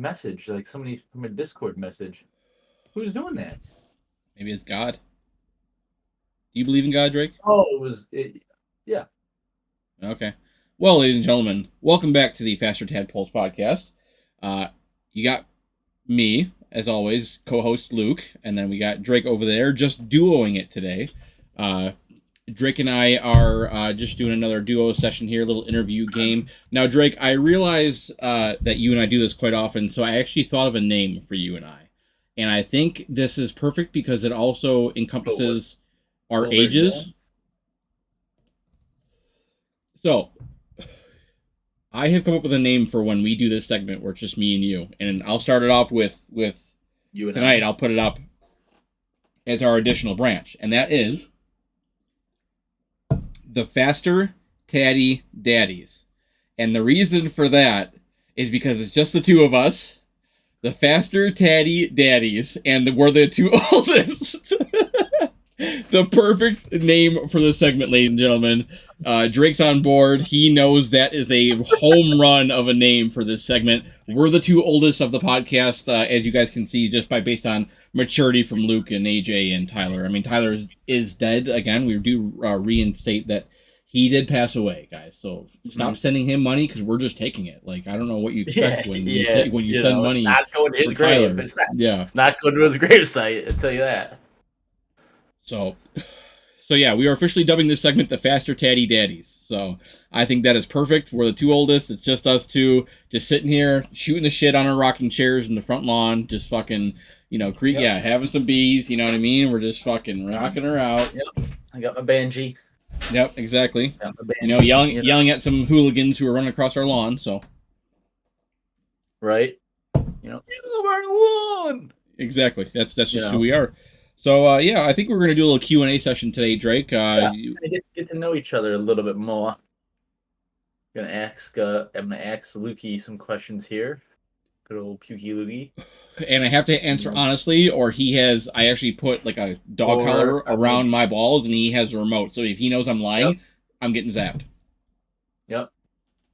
message, like somebody from a Discord message. Who's doing that? Maybe it's God. Do you believe in God, Drake? Oh, it was it. Yeah. Okay. Well, ladies and gentlemen, welcome back to the Faster Tadpoles podcast. You got me, as always, co-host Luke, and then we got Drake over there, just duoing it today. Drake and I are just doing another duo session here, a little interview game. Now, Drake, I realize that you and I do this quite often, so I actually thought of a name for you and I. And I think this is perfect because it also encompasses our ages. So, I have come up with a name for when we do this segment where it's just me and you. And I'll start it off with you and tonight. I'll put it up as our additional branch. And that is the Faster Taddy-Daddies. And the reason for that is because it's just the two of us, the Faster Taddy-Daddies, and we're the two oldest. The perfect name for the segment, ladies and gentlemen. Drake's on board. He knows that is a home run of a name for this segment. We're the two oldest of the podcast, as you guys can see, just based on maturity from Luke and AJ and Tyler. I mean, Tyler is dead. Again, we do reinstate that he did pass away, guys. So stop sending him money because we're just taking it. Like, I don't know what you expect when you send money. It's not going to his grave. It's not going to his gravesite. I'll tell you that. So yeah, we are officially dubbing this segment the Faster Taddy-Daddies. So I think that is perfect. We're the two oldest. It's just us two, just sitting here shooting the shit on our rocking chairs in the front lawn, just fucking, having some bees. You know what I mean? We're just fucking rocking her out. Yep. I got my banjee. Yep, exactly. Yelling at some hooligans who are running across our lawn. So, right? You are the one. Exactly. That's just who we are. So, I think we're going to do a little Q&A session today, Drake. Get to know each other a little bit more. I'm going to ask Lukey some questions here. Good old Pukey Lukey. And I have to answer honestly, or I actually put like a dog collar around my balls, and he has a remote. So if he knows I'm lying, I'm getting zapped. Yep.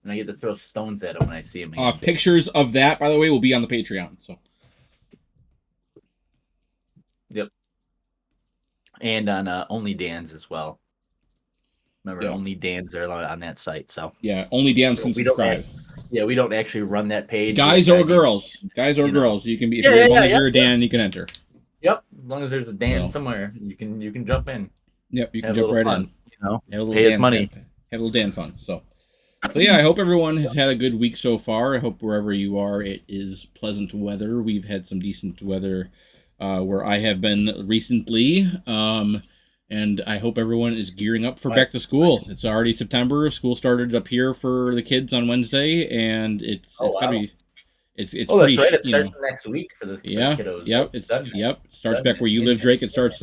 And I get to throw stones at him when I see him. Pictures of that, by the way, will be on the Patreon. So. Yep. And on Only Dan's as well. Remember, Only Dan's are on that site. So yeah, Only Dan's can subscribe. We don't actually run that page. Guys or girls, you can be. As long as you're a Dan, you can enter. Yep, as long as there's a Dan somewhere, you can jump in. Yep, you can jump right in. Pay his money. Have a little Dan fun. So yeah, I hope everyone has had a good week so far. I hope wherever you are, it is pleasant weather. We've had some decent weather where I have been recently. And I hope everyone is gearing up for back to school. It's already September. School started up here for the kids on Wednesday, and it's gonna be it's pretty. That's right. It starts next week for the kiddos. Yep. Starts back where you live, Drake. It starts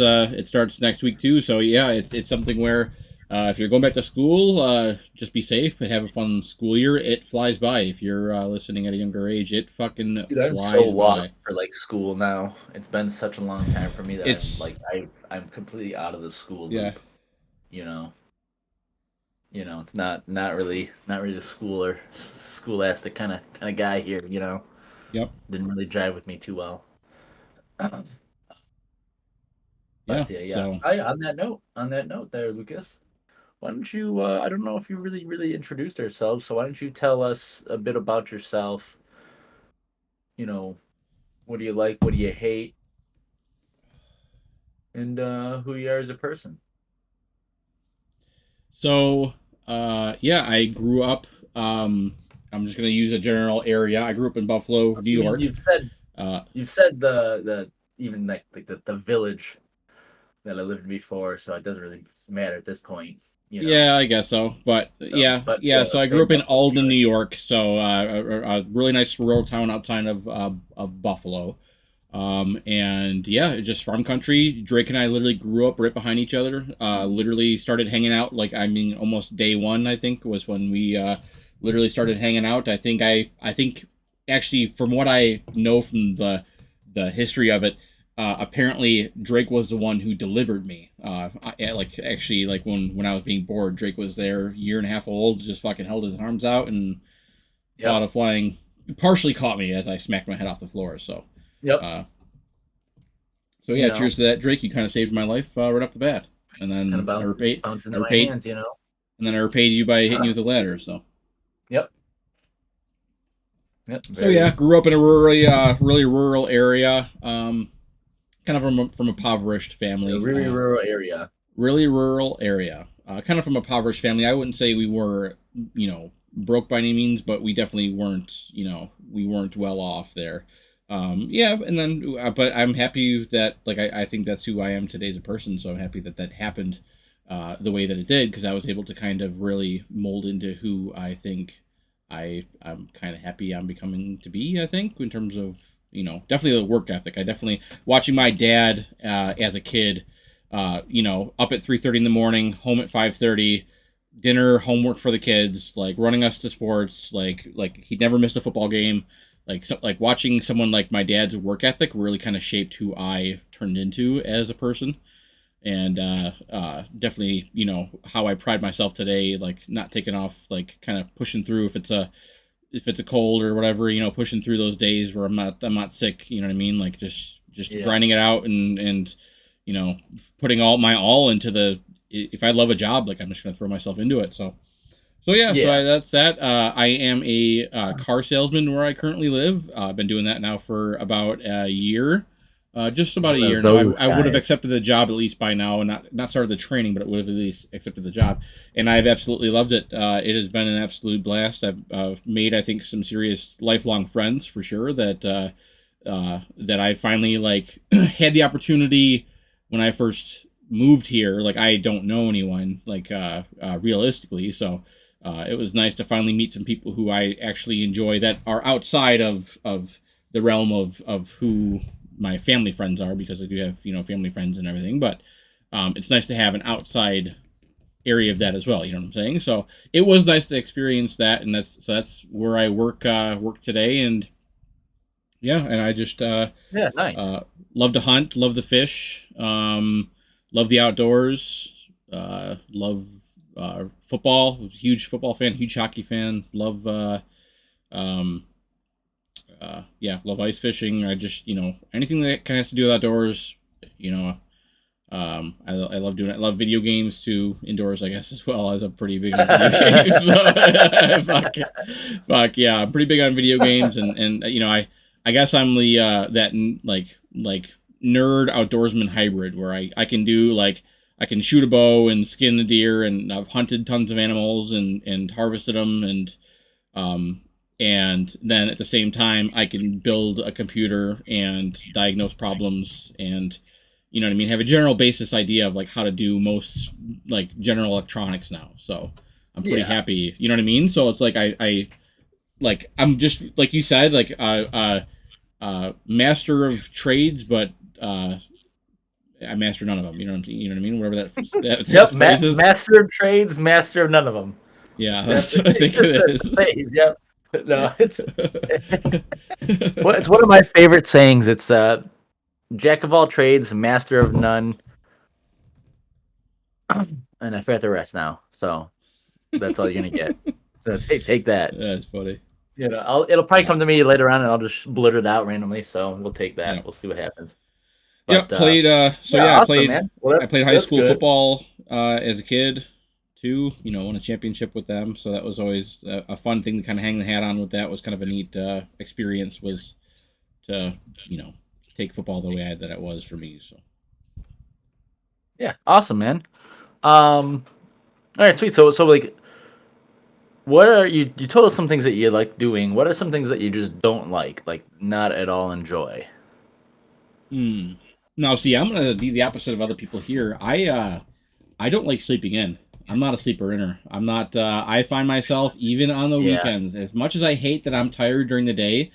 next week too. So yeah, it's something where if you're going back to school, just be safe but have a fun school year. It flies by. If you're listening at a younger age, it fucking I'm so lost for school now. It's been such a long time for me that I'm completely out of the school loop. It's not really the scholastic kind of guy here. Yep. Didn't really jive with me too well. So. On that note, there, Lucas. Why don't you? I don't know if you really introduced ourselves, so why don't you tell us a bit about yourself? What do you like? What do you hate? And who you are as a person. So, I grew up. I'm just gonna use a general area. I grew up in Buffalo, New York. You've said the even the village that I lived in before, so it doesn't really matter at this point. Yeah, I guess so. But so I grew up in Alden, New York. So a really nice rural town outside of Buffalo. Just farm country. Drake and I literally grew up right behind each other. Literally started hanging out almost day one, I think, was when we literally started hanging out. I think actually from what I know from the history of it, apparently Drake was the one who delivered me. When I was being bored, Drake was there, 1.5 years old, just fucking held his arms out and thought of flying partially caught me as I smacked my head off the floor. So, Yep. uh, You yeah, know, cheers to that, Drake. You kind of saved my life right off the bat, and kind of then bounce I into my repaid, hands. You know. and then I repaid you by hitting you with a ladder. So, Yep. Yep. so yeah, Very. grew up in a really rural area, kind of from a impoverished A family, really rural area. really rural area, kind of from a impoverished family. I wouldn't say we were, broke by any means, but we definitely weren't, we weren't well off there. Yeah, and then, but I'm happy that, like, I think that's who I am today as a person. So I'm happy that that happened the way that it did, because I was able to kind of really mold into who I think I'm kind of happy I'm becoming to be. I think in terms of definitely the work ethic. I definitely watching my dad as a kid, up at 3:30 in the morning, home at 5:30, dinner, homework for the kids, like running us to sports, like he'd never missed a football game. Like watching someone like my dad's work ethic really kind of shaped who I turned into as a person, and definitely how I pride myself today, like not taking off, like kind of pushing through if it's a cold or whatever, pushing through those days where I'm not sick, you know what I mean, like just Yeah. grinding it out, and putting all into the, if I love a job, like I'm just gonna throw myself into it. So yeah, Yeah. that's that. I am a car salesman where I currently live. I've been doing that now for about a year, just about a One year of now. those I would have guys. accepted the job at least by now, and not started the training, but it would have at least accepted the job. And I've absolutely loved it. It has been an absolute blast. I've made, I think, some serious lifelong friends for sure. That I finally like had the opportunity when I first moved here. Like I don't know anyone like realistically, so it was nice to finally meet some people who I actually enjoy that are outside of the realm of who my family friends are, because I do have family friends and everything. But it's nice to have an outside area of that as well. You know what I'm saying? So it was nice to experience that, and that's where I work today. And yeah, and I just Yeah. Nice. uh, love to hunt, love to fish, love the outdoors, love football. Huge football fan, huge hockey fan. Love, um, yeah, love ice fishing. I just anything that kind of has to do with outdoors. You know, I love doing it. I love video games too, indoors, I guess, as well, as I'm pretty big on video games. So, fuck yeah, I'm pretty big on video games, and I guess I'm the like nerd outdoorsman hybrid, where I can do like I can shoot a bow and skin a deer, and I've hunted tons of animals and harvested them, um and then at the same time I can build a computer and diagnose problems, and what I mean, have a general basis idea of like how to do most like general electronics now. So I'm pretty Yeah. happy, you know what I mean? So it's like I like I'm just like you said, like master of trades, but I master none of them. You know what I mean? Whatever that Yep. phrase is. Master of trades, master of none of them. Yeah, That's that's what I think it's it a is. phrase. Yep. No, it's well, it's one of my favorite sayings. It's jack of all trades, master of none, and I forgot the rest now. So that's all you're gonna get. So take that. That's funny. It'll probably Yeah, come to me later on, and I'll just blurt it out randomly. So we'll take yeah, that. We'll see what happens. yeah. But Played. So yeah, yeah, awesome, man. Well, I played high that's school good. football as a kid too. Won a championship with them, so that was always a fun thing to kind of hang the hat on. With that was kind of a neat experience, was to take football the way that it was for me. So Yeah, awesome, man. All right, sweet. So like, what are you told us some things that you like doing. What are some things that you just don't like not at all enjoy? hmm. Now, see, I'm gonna be the opposite of other people here. I don't like sleeping in. I'm not a sleeper inner. I'm not. I find myself even on the Yeah, weekends, as much as I hate that I'm tired during the day,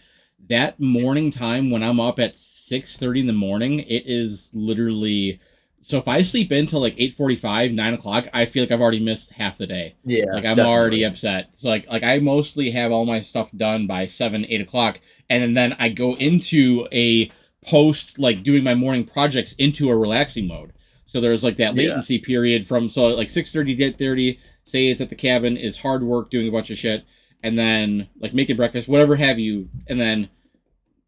that morning time when I'm up at 6:30 in the morning, it is literally. So if I sleep in till like 8:45, 9 o'clock, I feel like I've already missed half the day. yeah, Like I'm already definitely. upset. So like I mostly have all my stuff done by 7, 8 o'clock, and then I go into a post like doing my morning projects into a relaxing mode. So there's like that Yeah, latency period from, so like 6:30 to 8:30. Say it's at the cabin, is hard work doing a bunch of shit, and then like making breakfast, whatever have you, and then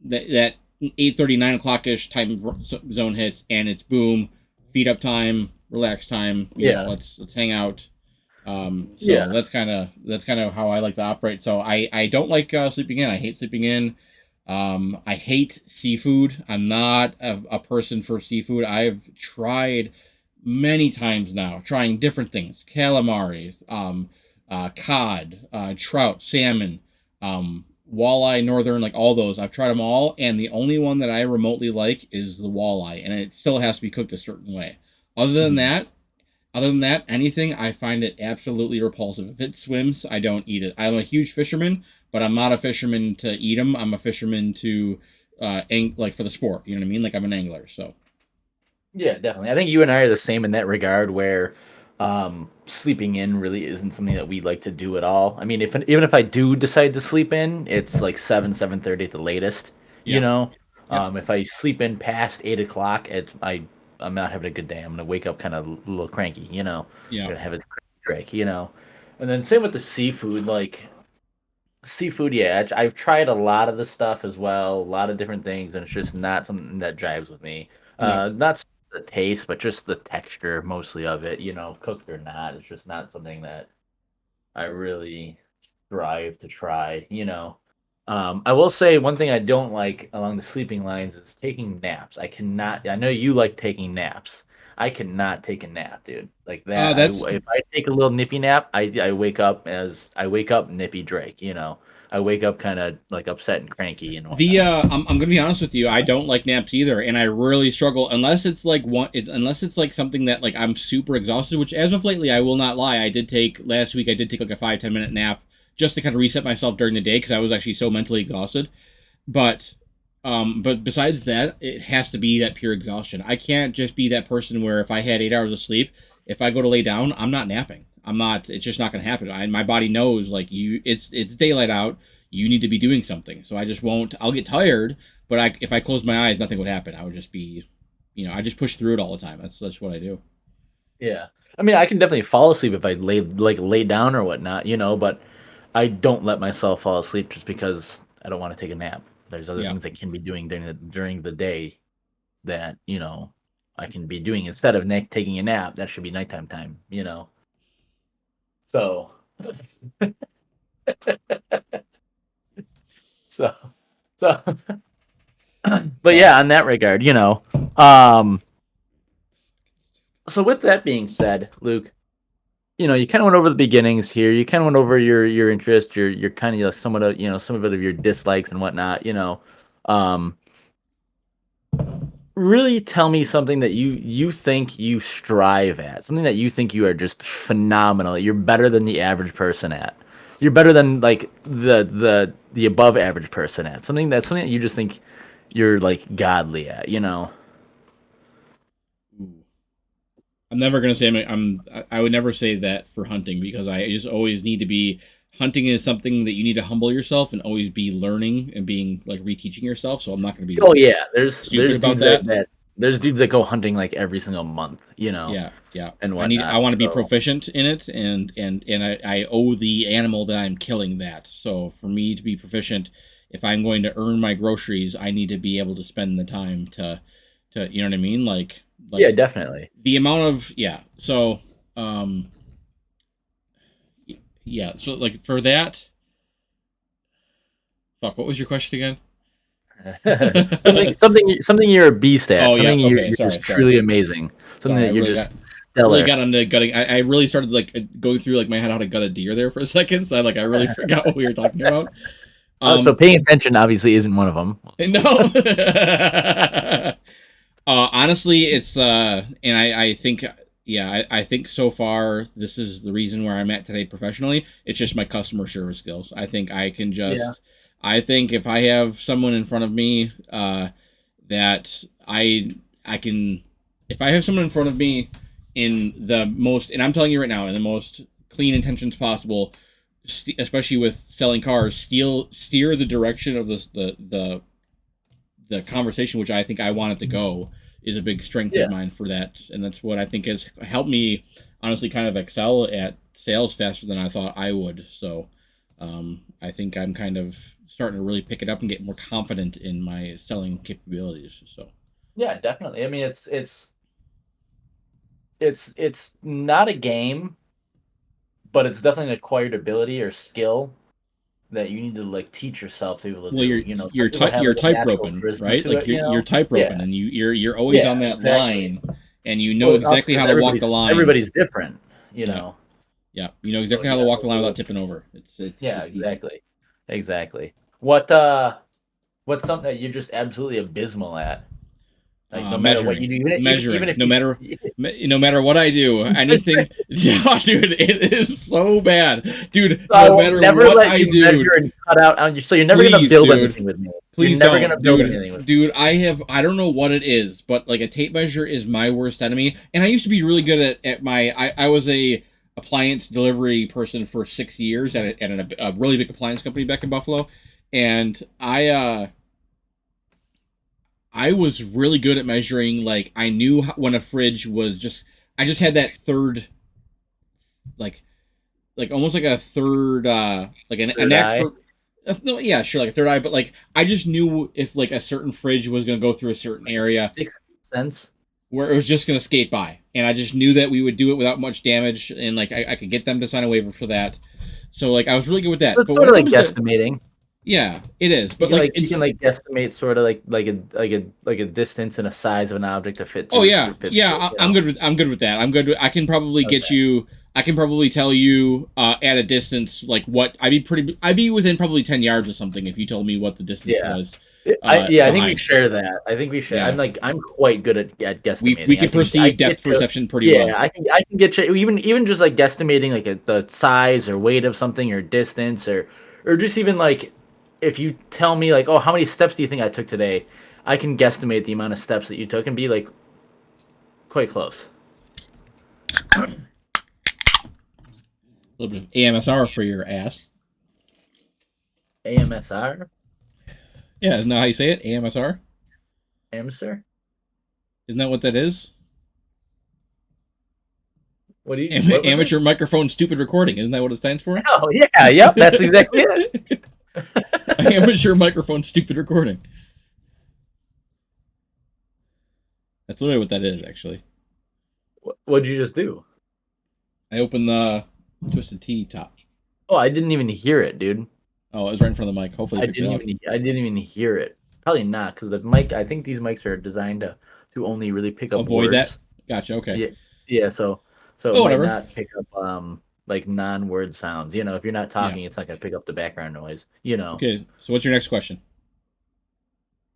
that 8:30, 9 o'clock ish time zone hits, and it's boom, feed up time, relax time. Yeah. Let's hang out. So Yeah. that's kind of how I like to operate. So I don't like sleeping in. I hate sleeping in. I hate seafood. I'm not a person for seafood. I've tried many times now, trying different things: calamari, cod, trout, salmon, walleye, northern, like all those. I've tried them all, and the only one that I remotely like is the walleye, and it still has to be cooked a certain way. Other than Mhm. that, other than that, anything I find it absolutely repulsive. If it swims, I don't eat it. I'm a huge fisherman, but I'm not a fisherman to eat them. I'm a fisherman to like for the sport. You know what I mean? Like I'm an angler. So Yeah, definitely. I think you and I are the same in that regard where sleeping in really isn't something that we like to do at all. I mean, if even if I do decide to sleep in, it's like 7:30 at the latest, you yeah, know. yep, If I sleep in past 8 o'clock, I'm not having a good day. I'm gonna wake up kind of a little cranky, you know. I'm yeah, gonna have a drink, you know. And then same with the seafood, like seafood, yeah, I've tried a lot of the stuff as well, a lot of different things, and it's just not something that jives with me. yep. Not the taste, but just the texture mostly of it, you know, cooked or not. It's just not something that I really strive to try, you know. I will say one thing I don't like along the sleeping lines is taking naps. I cannot. I know you like taking naps. I cannot take a nap, dude. Like that. That's If I take a little nippy nap, I wake up nippy Drake. You know, I wake up kind of like upset and cranky and the. whatnot. I'm gonna be honest with you. I don't like naps either, and I really struggle unless it's like unless it's like something that like I'm super exhausted. Which as of lately, I will not lie. I did take last week. I did take like a 5-10 minute nap just to kind of reset myself during the day because I was actually so mentally exhausted. But besides that, it has to be that pure exhaustion. I can't just be that person where if I had 8 hours of sleep, if I go to lay down, I'm not napping. I'm not. It's just not going to happen. My body knows like you. It's daylight out. You need to be doing something. So I just won't. I'll get tired, but if I close my eyes, nothing would happen. I would just be, I just push through it all the time. That's what I do. Yeah. I mean, I can definitely fall asleep if I lay down or whatnot, you know, but I don't let myself fall asleep just because I don't want to take a nap. There's other Yeah. things I can be doing during the day that, you know, I can be doing instead of taking a nap. That should be nighttime time, you know. So, so, so, but So yeah, on that regard, you know. Um, so with that being said, Luke, you know, you kind of went over the beginnings here. You kind of went over your interest, your kind of somewhat of, you know, some of your dislikes and whatnot. You know, um, really tell me something that you think you strive at, something that you think you are just phenomenal. You're better than the average person at. You're better than like the above average person at. Something that you just think you're like godly at. You know. ooh. I'm never gonna say I would never say that for hunting because I just always need to be hunting is something that you need to humble yourself and always be learning and being like reteaching yourself. So I'm not gonna be Oh yeah, stupid there's about dudes that. there's dudes that go hunting like every single month. You know, Yeah, yeah. and I whatnot. want to be So. proficient in it, and I owe the animal that I'm killing that. So for me to be proficient, if I'm going to earn my groceries, I need to be able to spend the time to you know what I mean, Yeah, like definitely. the amount of yeah. So um yeah. So like for that, fuck. What was your question again? Something you're a beast at. Oh yeah. Something Okay. you're just Sorry. truly amazing. Something Sorry. that I you're just really stellar. got into gutting. I really started like going through like my head how to gut a deer there for a second. So I really forgot what we were talking about. So Um, paying attention obviously isn't one of them. no. Honestly, it's and I think yeah, I think so far this is the reason where I'm at today professionally. It's just my customer service skills. I think I can Yeah. just. I think if I have someone in front of me, that I can, if I have someone in front of me in the most, and I'm telling you right now, in the most clean intentions possible, especially with selling cars, steer the direction of the conversation which I think I want it to go is a big strength of Yeah. mine for that, and that's what I think has helped me honestly kind of excel at sales faster than I thought I would. So, I think I'm kind of starting to really pick it up and get more confident in my selling capabilities. So Yeah, definitely. I mean, it's not a game, but it's definitely an acquired ability or skill that you need to like teach yourself to be able to well, do. Some people have you're like a type natural roping, charisma right? to Like it. you're type Yeah, roping, and you're always yeah, on that exactly. line, and you know Well, exactly how because to walk the line. everybody's different. You Yeah, know. yeah, you know So exactly how to yeah, walk the those line are without the, tipping over. yeah, It's easy. exactly, exactly. What's something that you're just absolutely abysmal at? Like no matter what you Measuring, do, even measuring. if you No matter what I do, anything. Yeah, dude, it is so bad, dude. I No will matter never what let I you measure do, and cut out on you. So you're never gonna please, build dude. anything with me. You're Please never gonna don't, build anything with me. dude. I don't know what it is, but like a tape measure is my worst enemy. And I used to be really good at my. I was a appliance delivery person for 6 years at a really big appliance company back in Buffalo, and I was really good at measuring. Like I knew when a fridge was just. I just had that third, like almost like a third, like a Third knack eye, for. No, yeah, sure, like a third eye, but like I just knew if like a certain fridge was gonna go through a certain like area 6 cents. where it was just gonna skate by, and I just knew that we would do it without much damage, and like I could get them to sign a waiver for that. So like I was really good with So that. it's But when sort it of like comes to guesstimating. yeah, it is. You But can like you can it's like guesstimate sort of like a distance and a size of an object to fit oh through yeah, to fit yeah. through it. I'm good with that. I'm good. I can probably get Okay. you. I can probably tell you at a distance like what I'd be within probably 10 yards or something if you told me what the distance Yeah. was I think we behind. share that. I think we share. Yeah, I'm quite good at we guesstimating. can I perceive can get depth you. perception pretty Yeah, well. I can get you even just like guesstimating like the size or weight of something or distance or just even like if you tell me like, oh, how many steps do you think I took today? I can guesstimate the amount of steps that you took and be like quite close. A little bit of AMSR for your ass. AMSR, Yeah, isn't that how you say it? AMSR. amateur. Isn't that what that is? What was it? Amateur microphone stupid recording. Isn't that what it stands for? Oh yeah, yep, that's exactly it. Amateur microphone stupid recording. That's literally what that is, actually. What'd you just do? I opened the Twisted Tea top. Oh, I didn't even hear it, dude. Oh, it was right in front of the mic. Hopefully, you picked it up. I didn't even hear it. Probably not because the mic. I think these mics are designed to only really pick up Avoid that. words. Gotcha. Okay. Yeah, yeah. So it Oh, might whatever. not pick up like non-word sounds. If you're not Yeah. talking, it's not gonna pick up the background noise. Okay. So, what's your next question?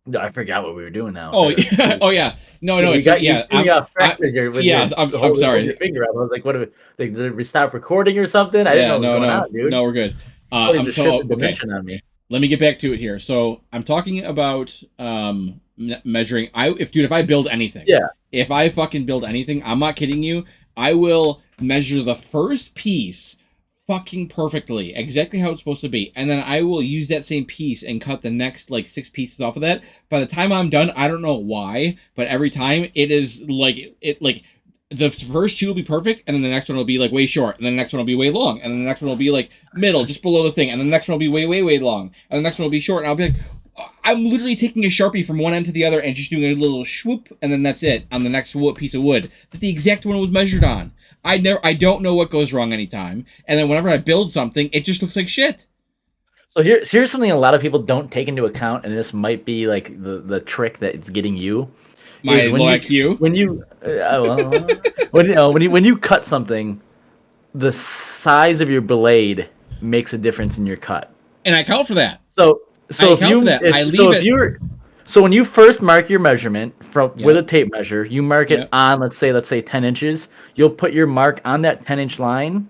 No, I forgot what we were doing now. Oh, yeah. Oh, yeah. No, no. We So, got you yeah. threw me off track I, with your yeah. I'm holding your sorry. finger up. I was like, what? Did we stop recording or something? I didn't know Yeah. what was No, going no, on, dude. no. We're good. Probably I'm just so shifted okay. dimension on me. Let me get back to it here. So I'm talking about measuring. If I build anything, Yeah. if I fucking build anything, I'm not kidding you. I will measure the first piece fucking perfectly, exactly how it's supposed to be, and then I will use that same piece and cut the next like 6 pieces off of that. By the time I'm done, I don't know why, but every time it is like the first two will be perfect, and then the next one will be like way short, and then the next one will be way long, and then the next one will be like middle, just below the thing, and then the next one will be way, way, way long, and the next one will be short, and I'll be like, I'm literally taking a Sharpie from one end to the other and just doing a little swoop, and then that's it on the next piece of wood that the exact one was measured on. I don't know what goes wrong anytime, and then whenever I build something, it just looks like shit. So here's something a lot of people don't take into account, and this might be like the trick that it's getting you My is low IQ. when you cut something, the size of your blade makes a difference in your cut. And I account for that. So I so if account for you that. I if, so leave if it. you're so when you first mark your measurement from with Yep. a tape measure, you mark it Yep. on let's say 10 inches. You'll put your mark on that 10-inch line,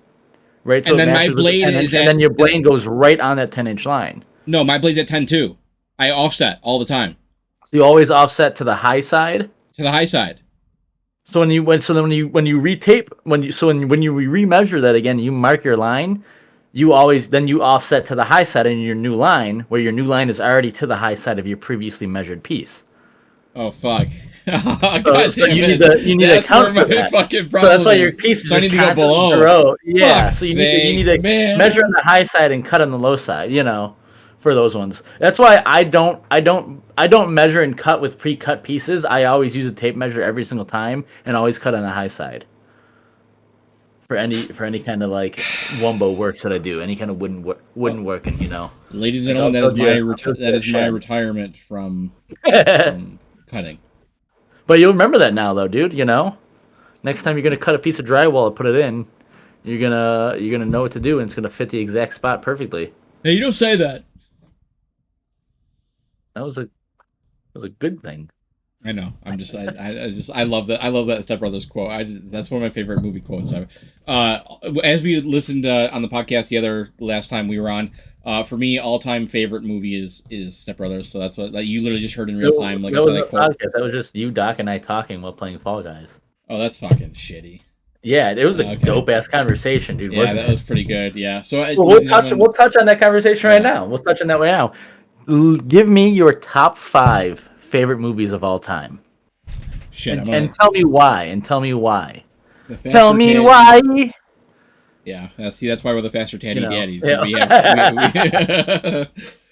right? So And it then my matches with the blade 10 is inch, and then at your blade goes right on that 10-inch line. no, my blade's at 10 too. I offset all the time So you always offset to the high side. to the high side. So when you when you retape when you remeasure that again, you mark your line. You always then you offset to the high side in your new line, where your new line is already to the high side of your previously measured piece. Oh fuck! God So damn you it! need to That's where account for my that. fucking So that's problem why your is. piece is So I just need to go constantly below. grow. Yeah. Fuck's So you need sakes, to measure man! on the high side and cut on the low side. For those ones. That's why I don't measure and cut with pre-cut pieces. I always use a tape measure every single time and always cut on the high side for any kind of like wumbo works that I do. Any kind of Well, wooden working. ladies and Like gentlemen, I'll build that you a is my shed. retirement from cutting. But you'll remember that now, though, dude. Next time you're gonna cut a piece of drywall and put it in, you're gonna know what to do, and it's gonna fit the exact spot perfectly. Hey, you don't say that. That was a good thing. I know. I love that. I love that Step Brothers quote. That's one of my favorite movie quotes ever. As we listened on the podcast last time we were on, for me, all time favorite movie is Step Brothers. So that's what like, you literally just heard in real time. Like That I said, was I a quote. podcast. That was just you, Doc, and I talking while playing Fall Guys. Oh, that's fucking shitty. Yeah, it was a Okay. dope ass conversation, dude, Yeah, wasn't that it? was pretty good. Yeah. So, Well, ladies and gentlemen, we'll touch on that conversation right yeah. now. We'll touch on that right now. Give me your top 5 favorite movies of all time, Shit, I'm and gonna tell me why. And tell me why. the Tell faster me Tad. why. Yeah, see, that's why we're the Faster Taddy-Daddies because Yeah. we have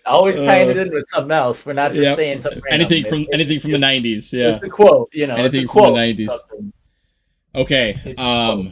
Always tying it uh, in with something else. We're not just yeah, saying something random. anything from the '90s. Yeah, It's a quote. It's a anything from the quote. '90s. Okay, It's a quote.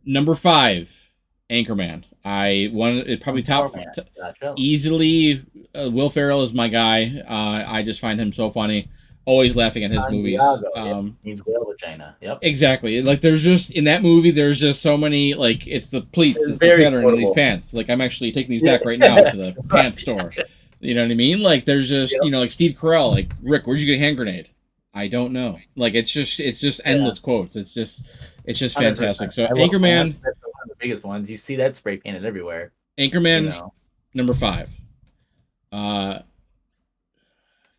number 5, Anchorman. I want it probably top Format. Gotcha. easily. Will Ferrell is my guy. I just find him so funny. Always laughing at his movies. Santiago. Yep. Means whale vagina. Yep. Exactly. Like there's just in that movie, there's just so many like it's the pleats, It's it's the very pattern of these quotable. pants. Like I'm actually taking these Yeah. back right now to the pants store. Yep. You know what I mean? Like there's just like Steve Carell, like Rick, where'd you get a hand grenade? I don't know. Like it's just endless quotes. It's just 100%. fantastic. So I love Anchorman, that's one of the biggest ones. You see that spray painted everywhere. Anchorman, number 5.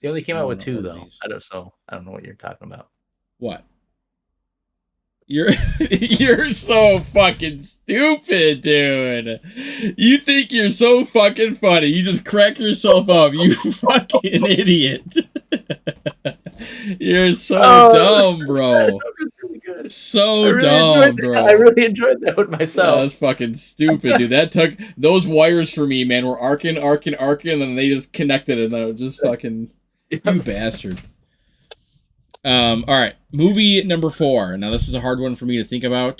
They only came out with 2 order though. these. I don't know what you're talking about. What? You're so fucking stupid, dude. You think you're so fucking funny. You just crack yourself up, you fucking idiot. You're so dumb, bro. Really good. So dumb, bro. I really enjoyed that with myself. That's fucking stupid, dude. That took those wires for me, man. Were arcing, and then they just connected, and then it just fucking you bastard. All right, movie number 4. Now this is a hard one for me to think about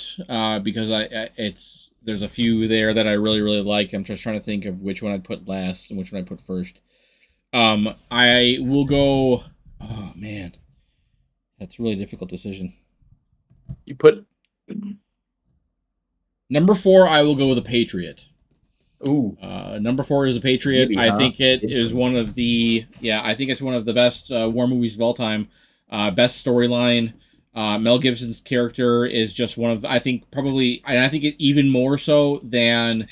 because there's a few there that I really like. I'm just trying to think of which one I'd put last and which one I'd put first. I will go. Oh man, that's a really difficult decision. You put Number 4. I will go with The Patriot. ooh. Number 4 is The Patriot. Maybe, I think it is one of the I think it's one of the best war movies of all time. Best storyline. Mel Gibson's character is just one of I think probably and I think it even more so than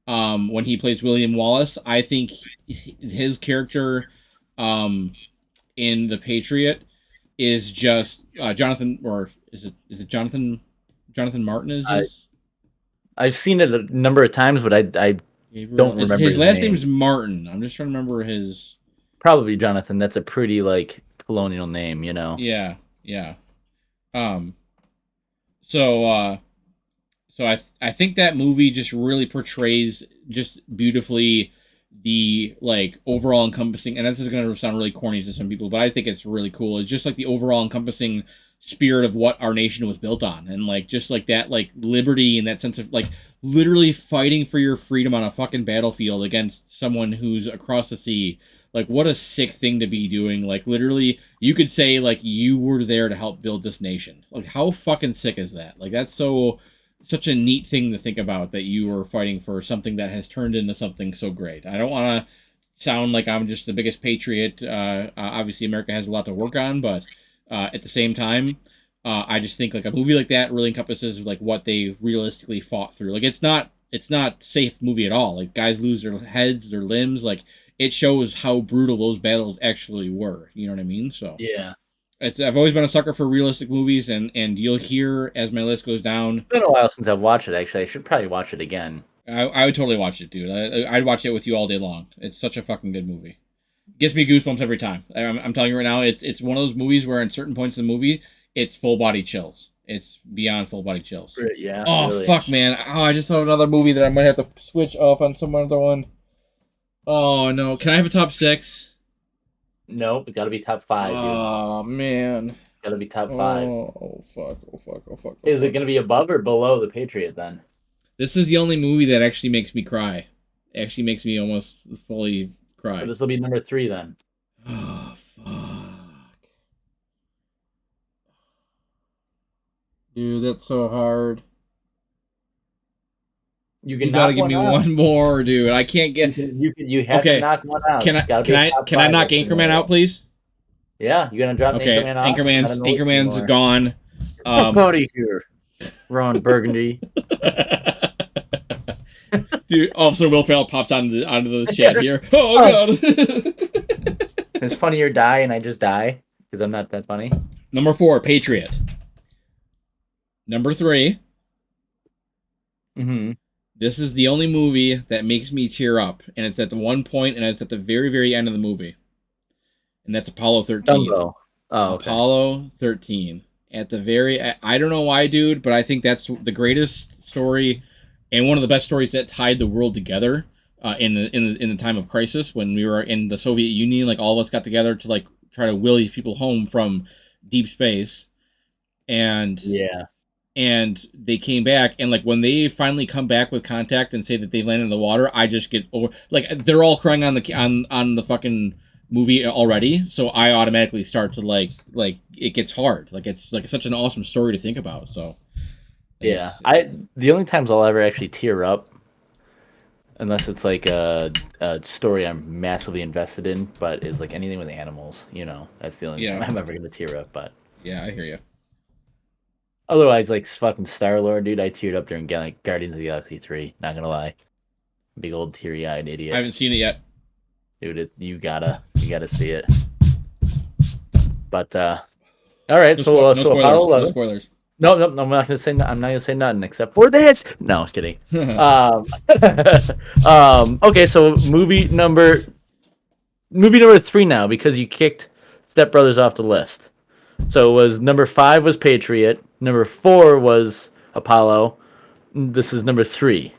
when he plays William Wallace. I think his character in The Patriot is just Jonathan, or is it Jonathan Martin is his? I've seen it a number of times, but I don't remember his last name. name's Martin. I'm just trying to remember his. Probably Jonathan. That's a pretty like colonial name, Yeah. So I think that movie just really portrays just beautifully the like overall encompassing, and this is going to sound really corny to some people, but I think it's really cool. It's just like the overall encompassing spirit of what our nation was built on, and like just like that like liberty and that sense of like literally fighting for your freedom on a fucking battlefield against someone who's across the sea. Like what a sick thing to be doing. Like literally you could say like you were there to help build this nation. Like how fucking sick is that? Like that's such a neat thing to think about, that you were fighting for something that has turned into something so great. I don't want to sound like I'm just the biggest patriot. Obviously America has a lot to work on, but at the same time, I just think like a movie like that really encompasses like what they realistically fought through. Like it's not safe movie at all. Like guys lose their heads, their limbs. Like it shows how brutal those battles actually were. You know what I mean? So Yeah. I've always been a sucker for realistic movies, and you'll hear as my list goes down. It's been a while since I've watched it. Actually, I should probably watch it again. I would totally watch it, dude. I'd watch it with you all day long. It's such a fucking good movie. Gets me goosebumps every time. I'm telling you right now, it's one of those movies where in certain points in the movie, it's full body chills. It's beyond full body chills. Yeah, Oh really. fuck, man! Oh, I just saw another movie that I might have to switch off on some other one. Oh no! Can I have a top six? Nope, it got to be top five, dude. Oh man! Got to be top five. Oh fuck! Oh fuck! Oh fuck! Oh Is it fuck! going to be above or below the Patriot then? This is the only movie that actually makes me cry. Actually makes me almost fully So cry. this will be number 3 then. Oh fuck! Dude, that's so hard. You You can gotta knock give one me out. one more, dude. I can't get. You have to Okay, knock one out. can It's I got to can be a I top can I 5 knock that's in Anchorman out, order. please? Yeah, you're gonna drop Okay, Anchorman off? Not Anchorman's a noise Anchorman's anymore. gone. Fuck out of here, Ron Burgundy. Dude, Officer Will Ferrell pops onto the chat here. Oh god. It's funny or die, and I just die because I'm not that funny. Number 4, Patriot. Number 3, Mm-hmm. this is the only movie that makes me tear up, and it's at the one point, and it's at the very, very end of the movie, and that's Apollo 13. Dumbo. Oh, okay. Apollo 13. At the very, I don't know why, dude, but I think that's the greatest story, and one of the best stories that tied the world together in the time of crisis when we were in the Soviet Union. Like all of us got together to like try to will these people home from deep space, and Yeah. and they came back, and like when they finally come back with contact and say that they landed in the water, I just get over, like they're all crying on the fucking movie already, so I automatically start to like it gets hard, like it's like such an awesome story to think about. So Yeah. it's The only times I'll ever actually tear up, unless it's like a story I'm massively invested in, but is like anything with animals, that's the only time yeah, I'm ever gonna tear up. But yeah, I hear you. otherwise, like fucking Star Lord, dude, I teared up during like Guardians of the Galaxy 3. Not gonna lie, big old teary eyed I idiot, haven't seen it yet. dude. You gotta see it. But all right, so No so Apollo spoilers, no 11. spoilers. No, no, no, I'm not gonna say. I'm not gonna say nothing except for this. No, I was kidding. Um, okay, so movie number 3 now because you kicked Step Brothers off the list. So it was number 5 was Patriot. Number 4 was Apollo. This is number 3.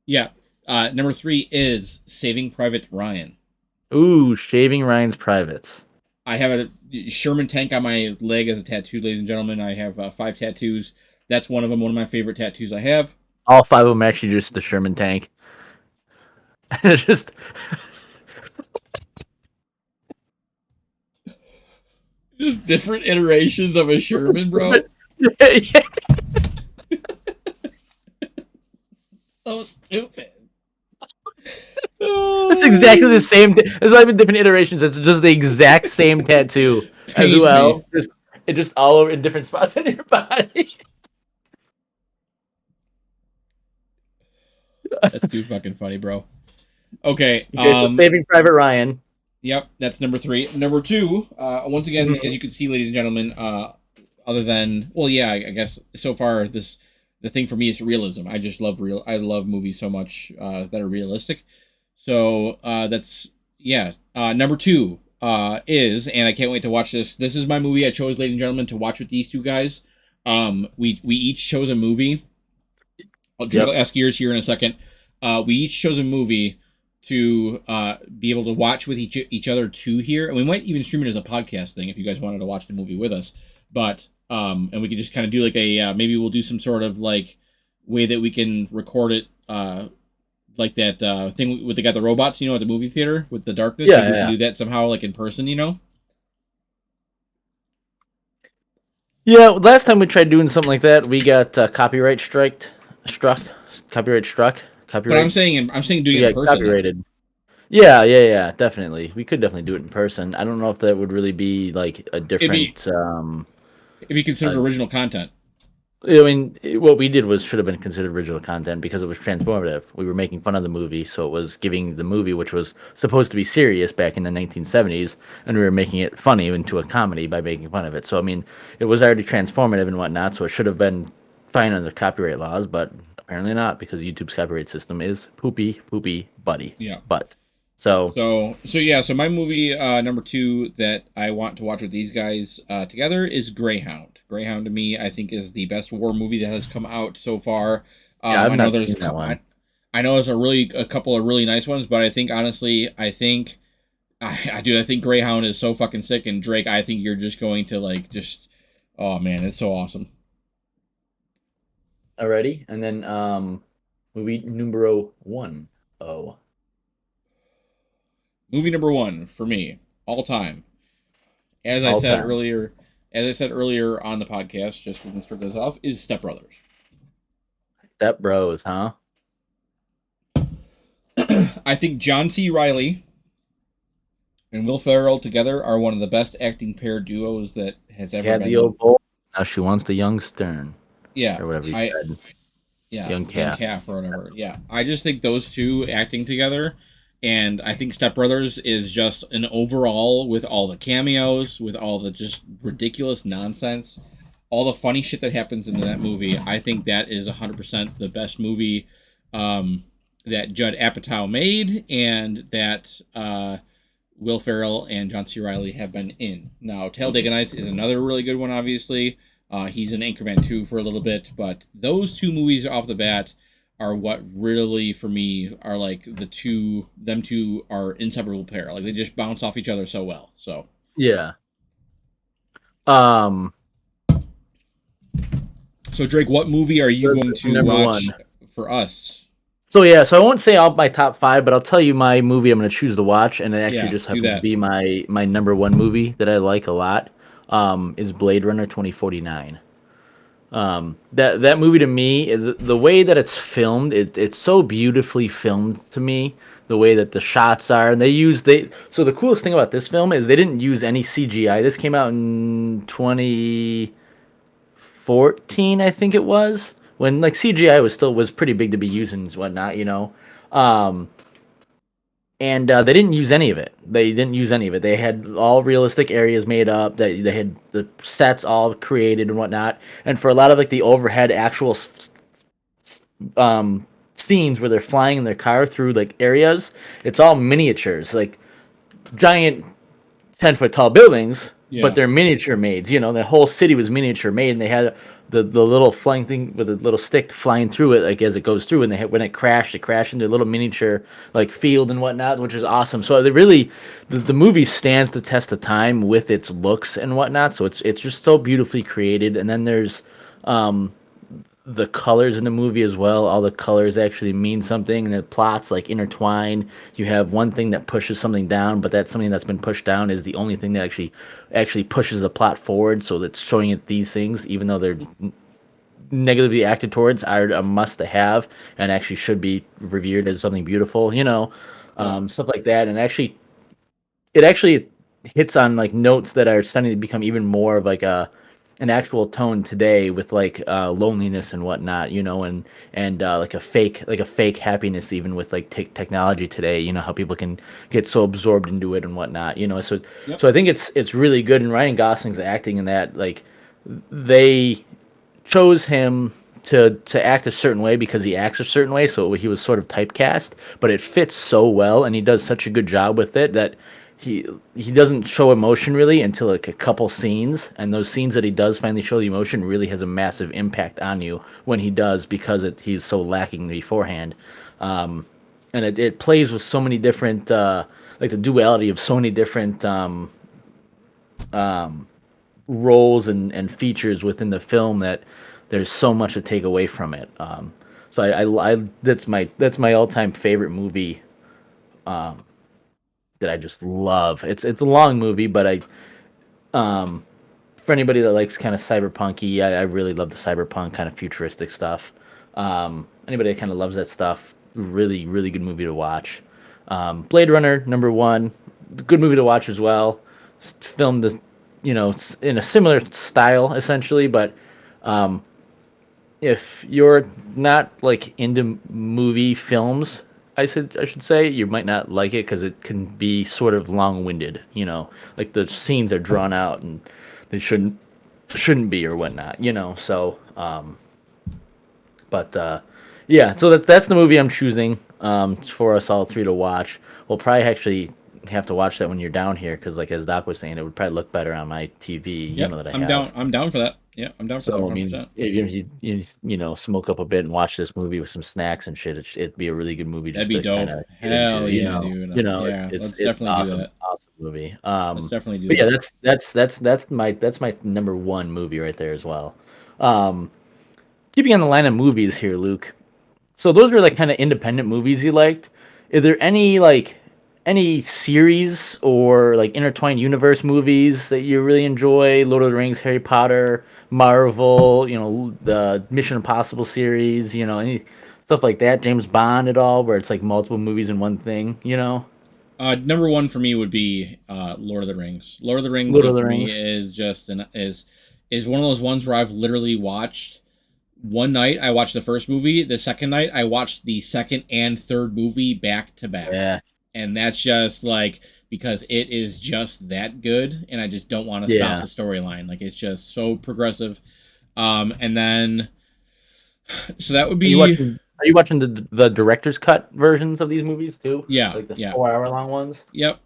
Yeah, number 3 is Saving Private Ryan. Ooh, Shaving Ryan's Privates. I have a Sherman tank on my leg as a tattoo, ladies and gentlemen. I have 5 tattoos. That's one of them. One of my favorite tattoos I have. All 5 of them actually just the Sherman tank. It's just Just different iterations of a Sherman, bro. yeah. So stupid. It's exactly the same. There's not even different iterations. It's just the exact same tattoo as Pains well. me. Just all over in different spots on your body. That's too fucking funny, bro. Okay. Okay, so Saving Private Ryan. Yep, that's number 3. Number 2, once again, as you can see, ladies and gentlemen, other than, well, yeah, I guess so far the thing for me is realism. I just love I love movies so much that are realistic. So that's yeah. Number 2 is, and I can't wait to watch this. This is my movie I chose, ladies and gentlemen, to watch with these two guys. We each chose a movie. I'll ask yours here in a second. We each chose a movie to be able to watch with each other too here, and we might even stream it as a podcast thing if you guys wanted to watch the movie with us. But and we could just kind of do like a maybe we'll do some sort of like way that we can record it like that thing with the robots, at the movie theater with the darkness. Yeah, maybe we yeah. can do that somehow, like in person. Yeah, last time we tried doing something like that, we got copyright struck. But I'm saying doing it in person. Copyrighted. Yeah, definitely. We could definitely do it in person. I don't know if that would really be like a different. It'd be considered original content. I mean, what we did should have been considered original content because it was transformative. We were making fun of the movie, so it was giving the movie, which was supposed to be serious back in the 1970s, and we were making it funny into a comedy by making fun of it. So, I mean, it was already transformative and whatnot, so it should have been fine under copyright laws, but apparently not because YouTube's copyright system is poopy buddy. Yeah. But So So my movie number two that I want to watch with these guys together is Greyhound. Greyhound to me, I think, is the best war movie that has come out so far. yeah, I've I know not there's seen that one. I know there's a couple of really nice ones, but I think honestly, I think Greyhound is so fucking sick, and Drake, I think you're just going to like just, oh man, it's so awesome. Already, and then movie numero one. Oh, Movie number one for me, all time. As I all said time. earlier, as I said earlier on the podcast, just to start this off, is Step Brothers. Step Bros, huh? I think John C. Riley and Will Ferrell together are one of the best acting pair duos that has She ever had the been. old bull. Now she wants the young Stern, Yeah, or whatever he I said. yeah, Young young calf. calf or whatever. Yeah, I just think those two acting together, and I think Step Brothers is just an overall with all the cameos, with all the just ridiculous nonsense, all the funny shit that happens in that movie. I think that is 100% the best movie that Judd Apatow made, and that Will Ferrell and John C. Riley have been in. Now, Talladega Nights is another really good one, obviously. He's in Anchorman 2 for a little bit, but those two movies off the bat are what really, for me, are like them two are inseparable pair. Like, they just bounce off each other so well. So, Yeah. Um. so Drake, what movie are you going to Number one. watch for us? So yeah, so I won't say all my top five, but I'll tell you my movie I'm going to choose to watch, and it actually Yeah, just do happens to that. be my number one movie that I like a lot. Is Blade Runner 2049. That movie to me, the way that it's filmed, it's so beautifully filmed to me. The way that the shots are, and they so the coolest thing about this film is they didn't use any CGI. This came out in 2014, I think it was, when like CGI was pretty big to be used and whatnot, you know. Um, and they didn't use any of it. They didn't use any of it. They had all realistic areas made up. They had the sets all created and whatnot. And for a lot of like the overhead actual scenes where they're flying in their car through like areas, it's all miniatures, like giant 10-foot tall buildings, but Yeah. they're miniature made. You know, the whole city was miniature made, and they had the little flying thing with a little stick flying through it, like as it goes through. And when it crashed into a little miniature like field and whatnot, which is awesome. So they really, the movie stands the test of time with its looks and whatnot. So it's just so beautifully created. And then there's the colors in the movie as well. All the colors actually mean something, and the plots like intertwine. You have one thing that pushes something down, but that something that's been pushed down is the only thing that actually pushes the plot forward. So that's showing it these things, even though they're negatively acted towards, are a must to have and actually should be revered as something beautiful. You know, Yep. stuff like that, and actually it actually hits on like notes that are starting to become even more of like a an actual tone today with like loneliness and whatnot, you know, and like a fake happiness even with like technology today, you know, how people can get so absorbed into it and whatnot, you know. So Yep. so I think it's really good, and Ryan Gosling's acting in that, like they chose him to act a certain way because he acts a certain way, so he was sort of typecast, but it fits so well, and he does such a good job with it that he he doesn't show emotion really until like a couple scenes, and those scenes that he does finally show the emotion really has a massive impact on you when he does, because he's so lacking beforehand. And it plays with so many different like the duality of so many different roles and features within the film that there's so much to take away from it. So I that's my all time favorite movie that I just love. It's a long movie, but for anybody that likes kind of cyberpunky, I really love the cyberpunk kind of futuristic stuff. Anybody that kind of loves that stuff, really good movie to watch. Blade Runner number one, good movie to watch as well. Filmed this, you know, in a similar style essentially, but if you're not like into movie films, I should say, you might not like it because it can be sort of long-winded. You know, like the scenes are drawn out and they shouldn't be or whatnot. You know, so but yeah, so that's the movie I'm choosing for us all three to watch. we'll probably actually have to watch that when you're down here because, like as Doc was saying, it would probably look better on my TV. You Yep, know that I I'm have. down. I'm down for that. Yeah, I'm down for that. So I mean, 100%. if you know smoke up a bit and watch this movie with some snacks and shit, it'd be a really good movie That'd just be to kind dope. of get into. Hell yeah, dude. Yeah, It's let's it's definitely do awesome, that. awesome movie. Let's definitely do But yeah, that. that's my number one movie right there as well. Um, keeping on the line of movies here, Luke. So those were like kind of independent movies you liked. Is there any series or like intertwined universe movies that you really enjoy? Lord of the Rings, Harry Potter, Marvel, the Mission Impossible series, any stuff like that. James Bond at all, where it's like multiple movies in one thing. Number one for me would be Lord of the Rings. Lord of the Rings Lord of the for me Rings. is just is one of those ones where I've literally watched one night. I watched the first movie. The second night, I watched the second and third movie back to back, Yeah, and that's just like because it is just that good, and I just don't want to stop yeah. the storyline. Like it's just so progressive. And then so that would Are you be watching? Are you watching the director's cut versions of these movies too? yeah, Like the yeah, 4 hour long ones? yep.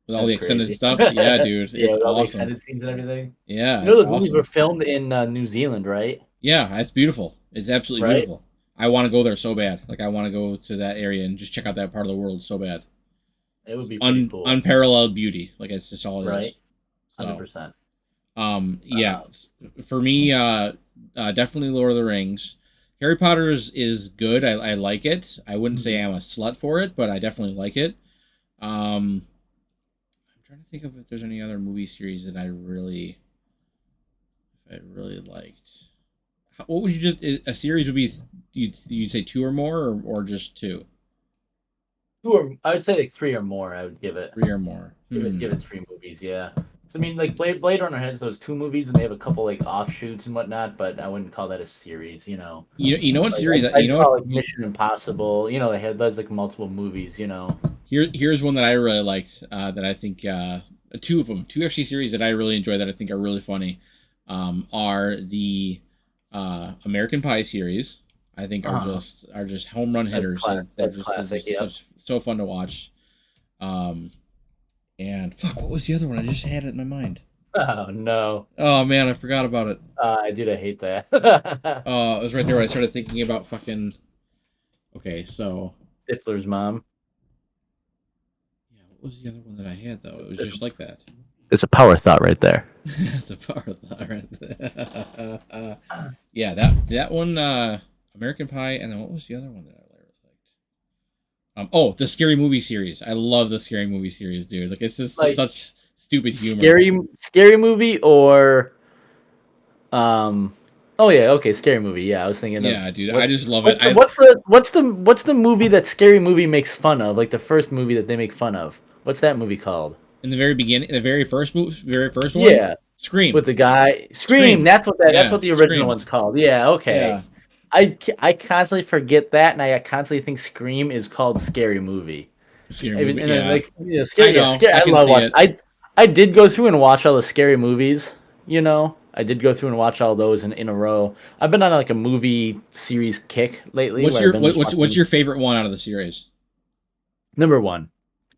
With all That's the extended crazy. stuff, yeah, dude, Yeah, it's with all the awesome. extended scenes and everything. Yeah, You know it's those movies were awesome. filmed in New Zealand, right? Yeah, it's beautiful. It's absolutely Right? beautiful. I want to go there so bad. Like I want to go to that area and just check out that part of the world so bad. It would be pretty cool, Unparalleled beauty. Like it's just all it right? is. So, 100%. yeah, Uh, for me, definitely Lord of the Rings. Harry Potter is good. I like it. I wouldn't say mhm. I'm a slut for it, but I definitely like it. I'm trying to think of if there's any other movie series that I really liked. What would you just a series would be? You'd say two or more, or just two, I would say like three or more. I would give it. three or more. Give it 3 movies. Yeah. 'Cause, I mean, like Blade Runner has those 2 movies, and they have a couple like offshoots and whatnot. But I wouldn't call that a series. You know what Like series? I'd call it like Mission Impossible. They had those like multiple movies. Here's one that I really liked. That I think two of them, two actually series that I really enjoy that I think are really funny, are the American Pie series. I think are just home run hitters. They're That's just classic. Yeah. so fun to watch. Um, and fuck, what was the other one? I just had it in my mind. Oh no. Oh man, I forgot about it. Dude, I hate that. It was right there when I started thinking about fucking. Okay, so Stifler's mom. yeah, what was the other one that I had though? It was just like that. It's a power thought right there. That's a power thought right there. Yeah, that one, American Pie, and then what was the other one that I really liked? Oh, the Scary Movie series. I love the Scary Movie series, dude. Like it's just Like such stupid humor. scary movie or oh yeah, okay, scary movie. Yeah, I was thinking Yeah, of dude, I just love it. what's the movie that Scary Movie makes fun of? Like the first movie that they make fun of. What's that movie called? In the very beginning, the very first one, Yeah, Scream. with the guy Scream. Scream. That's Yeah, what the original Scream. one's called. Yeah, okay. Yeah, I constantly forget that, and I constantly think Scream is called Scary Movie. Scary Even Movie. and then, Yeah, like I scary, yeah, know. scary. I I can love see watching. it. I did go through and watch all the scary movies. I did go through and watch all those in a row. I've been on like a movie series kick lately. What's Where your I've been just what's watching your favorite one out of the series? number one.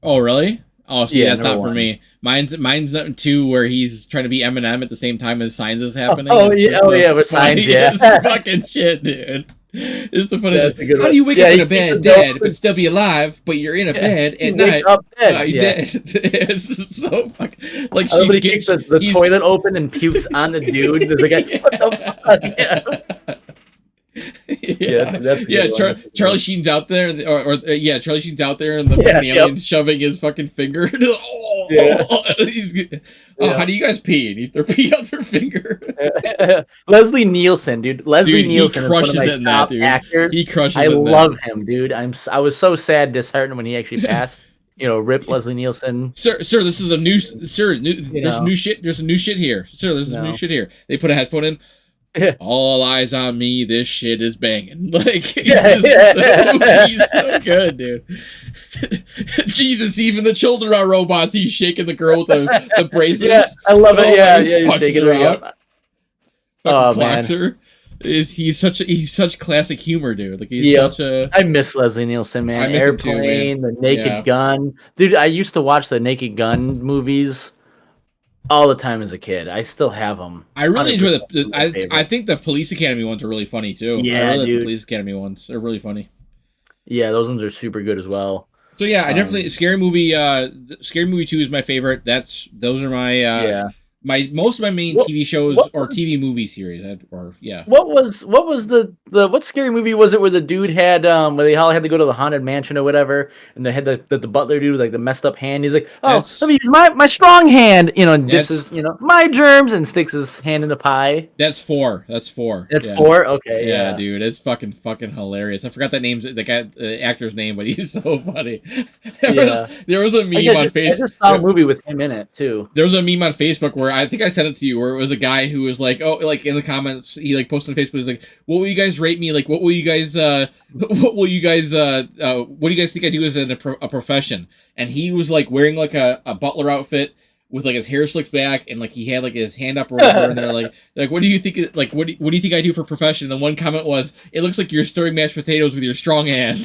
Oh, really? Oh, see, Yeah, that's number not for one. me. Mine's two where he's trying to be Eminem at the same time as Signs is Oh, happening. And it's just oh the yeah, with Signs. Yeah, funniest fucking shit, dude. It's the funniest. that's a good How one. do you wake Yeah, up in he a keeps bed it dead going. but still be alive, but you're in a Yeah, bed you at wake night? up Are dead. you Yeah. dead? It's so fucking like I love she when he keeps gets the he's toilet open and pukes on the dude. There's like, what the fuck? Yeah, yeah, yeah, that's a yeah. good one. That's a good Charlie one. Sheen's out there, or yeah, Charlie Sheen's out there, and the Yeah, fucking yep, alien's shoving his fucking finger. yeah, How yeah. do you guys pee? And they're peeing out their finger. Leslie Nielsen, dude. Leslie Dude, he Nielsen is one of crushes my it in that, top dude. actors. He crushes I it in that. love him, dude. I was so sad, disheartened when he actually passed. Rip Leslie Nielsen. Sir, this is a new sir. You There's know, new shit. There's some new shit here, sir. This is new no. shit here. They put a headphone in. All eyes on me. This shit is banging. Like he's so good, dude. Jesus, even the children are robots. He's shaking the girl with the braces. Yeah, I love it. Oh, Yeah, he yeah, he's punches shaking her her out. out. Fucking Oh clocks man, her. He's such classic humor, dude. Like he's Yep. such a. I miss Leslie Nielsen, man. I miss him too, Airplane, man. The Naked Gun. Dude, I used to watch the Naked Gun movies all the time as a kid. I still have them. I really enjoy 100% my I favorite. think the Police Academy ones are really funny too. I Yeah, really like the dude. Police Academy ones. They're really funny. Yeah, those ones are super good as well. So yeah, I definitely Um, Scary Movie 2 is my favorite. Those are my yeah. most of my main What TV shows what or TV movie series or yeah. what was the what scary movie was it where the dude had where they all had to go to the haunted mansion or whatever, and they had the butler dude with like the messed up hand. He's like, oh, let That's me use my strong hand, and dips that's his my germs and sticks his hand in the pie. that's four. That's four. It's Yeah. four. Okay, Yeah, yeah. dude, it's fucking hilarious. I forgot the actor's name, but he's so funny. Yeah. There was a I meme on I face. just saw a movie with him in it too. There was a meme on Facebook where I think I sent it to you, where it was a guy who was like, oh, like in the comments, he like posted on Facebook, he's like, what will you guys rate me? Like, what will you guys, what do you guys think I do as a profession? And he was like wearing like a butler outfit with like his hair slicked back and like he had like his hand up or whatever, and they're like, what do you think? Like, what do you think I do for profession? And the one comment was, it looks like you're stirring mashed potatoes with your strong hand.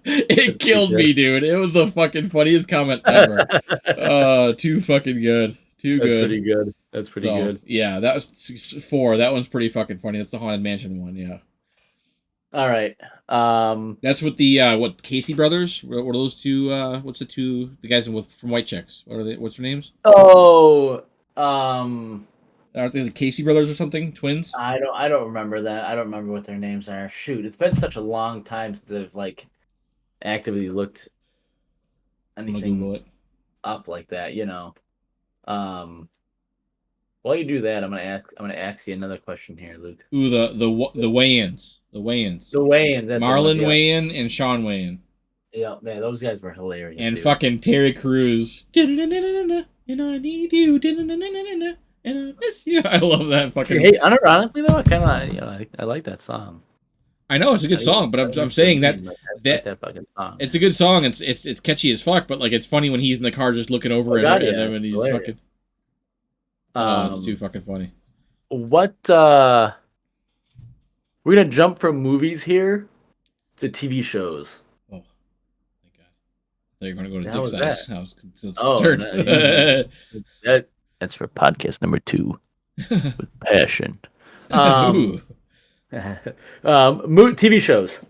It killed me, dude. It was the fucking funniest comment ever. Too fucking good. Too That's good. pretty good. That's pretty good. Yeah, that was 4. That one's pretty fucking funny. That's the Haunted Mansion one, yeah. All right. That's with the what Casey brothers? What are those two what's the guys from White Chicks? What are they, what's their names? Oh, um, Aren't they the Casey brothers or something? Twins? I don't remember that. I don't remember what their names are. Shoot, it's been such a long time since I've like actively looked I'm gonna Google anything it. up like that. Um, while you do that, I'm gonna ask you another question here, Luke. Ooh, the weigh-ins. The weigh-ins. The weigh-in, that's what it was, Marlon yeah. Wayne and Sean Wayne. Yeah, those guys were hilarious. And dude. fucking Terry Crews. And I need you. And I miss you. I love that fucking. Hey, unironically though, I kind of I like that song. I know it's a good song, but I'm saying that that fucking song. it's a good song. It's catchy as fuck, but like it's funny when he's in the car just looking over at him and he's hilarious. fucking. Oh, it's too fucking funny. What we're gonna jump from movies here to TV shows. Oh, thank God! I thought you were gonna go to How dick was size. that? I was Oh, concerned. that's for podcast number 2 with passion. Ooh. TV shows.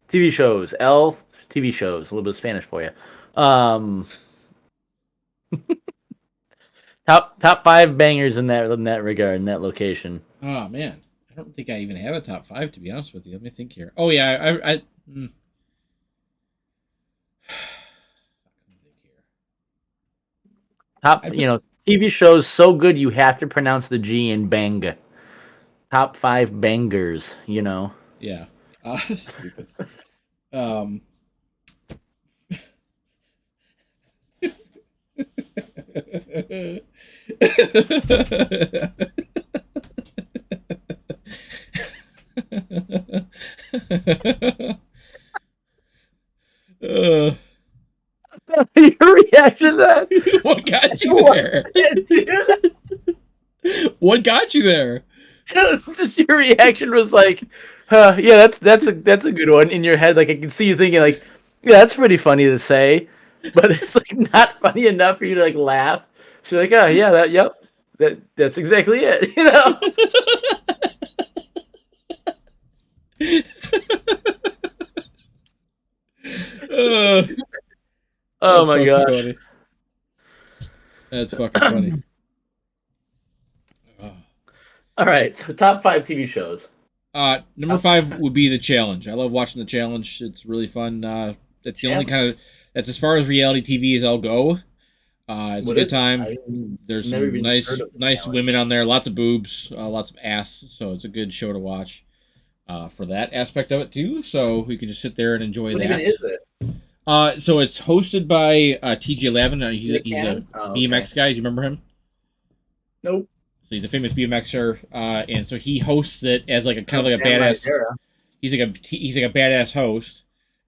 TV shows. TV shows. A little bit of Spanish for you. Top 5 bangers in that regard, in that location. Oh man, I don't think I even have a top 5 to be honest with you. Let me think here. Oh yeah, I Top, TV shows so good you have to pronounce the G in bang. Top 5 bangers. Yeah. Stupid. Your reaction to that? What got you there? What got you there? Just your reaction was like, yeah, that's a good one in your head. Like I can see you thinking like, yeah, that's pretty funny to say, but it's like not funny enough for you to like laugh. So you're like, oh yeah, that's exactly it. Oh my gosh. Funny. That's fucking funny. All right, so top 5 TV shows. Number 5 would be The Challenge. I love watching The Challenge. It's really fun. That's the only kind of that's as far as reality TV as I'll go. It's a good time. There's some nice women on there, lots of boobs, lots of ass. So it's a good show to watch for that aspect of it too. So we can just sit there and enjoy that. What even is it? So it's hosted by TJ Lavin. He's a BMX guy. Do you remember him? Nope. So he's a famous BMXer, and so he hosts it as like a kind of like a badass. He's like a badass host,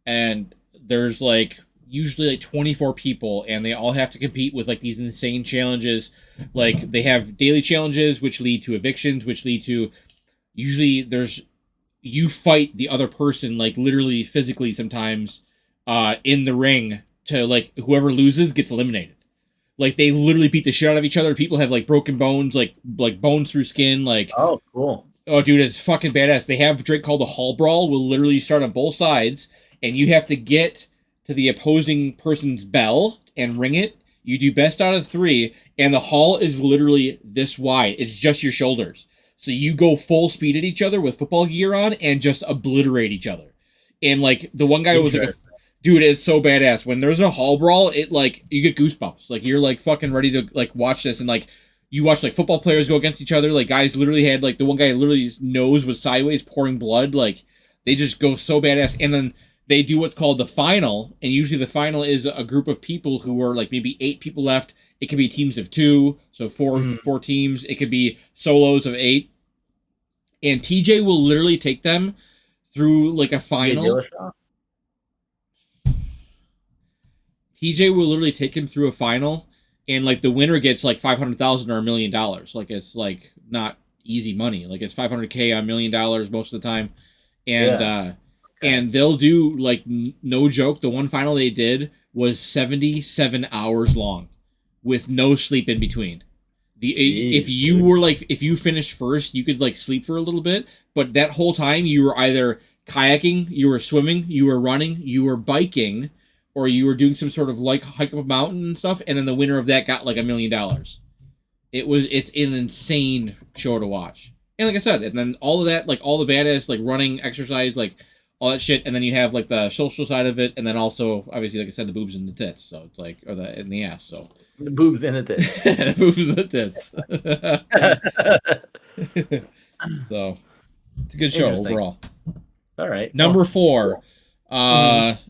and there's like usually like 24 people, and they all have to compete with like these insane challenges. Like they have daily challenges, which lead to evictions, which lead to usually there's you fight the other person like literally physically sometimes in the ring to like whoever loses gets eliminated. Like they literally beat the shit out of each other. People have like broken bones, like bones through skin. Like, Oh, cool. oh, dude, it's fucking badass. They have a drink called the Hall Brawl. Will literally start on both sides, and you have to get to the opposing person's bell and ring it. You do best out of three, and the hall is literally this wide. It's just your shoulders. So you go full speed at each other with football gear on and just obliterate each other. And like the one guy was like a dude, it's so badass. When there's a hall brawl, it like you get goosebumps. Like you're like fucking ready to like watch this, and like you watch like football players go against each other. Like guys literally had like the one guy literally his nose was sideways, pouring blood. Like they just go so badass, and then they do what's called the final, and usually the final is a group of people who are like maybe 8 people left. It could be teams of 2, so four teams. It could be solos of 8, and TJ will literally take them through like a final. TJ will literally take him through a final, and like the winner gets like $500,000 or $1 million. Like it's like not easy money. Like it's $500K on $1 million most of the time, and and they'll do like no joke. The one final they did was 77 hours long, with no sleep in between. If you finished first, you could like sleep for a little bit, but that whole time you were either kayaking, you were swimming, you were running, you were biking, or you were doing some sort of like hike up a mountain and stuff, and then the winner of that got like $1 million. It's an insane show to watch. And like I said, and then all of that, like all the badass like running, exercise, like all that shit, and then you have like the social side of it, and then also obviously like I said, the boobs and the tits. So it's like or the in the ass. So the boobs and the tits. The boobs and the tits. So it's a good show overall. All right. Number 4. Honestly,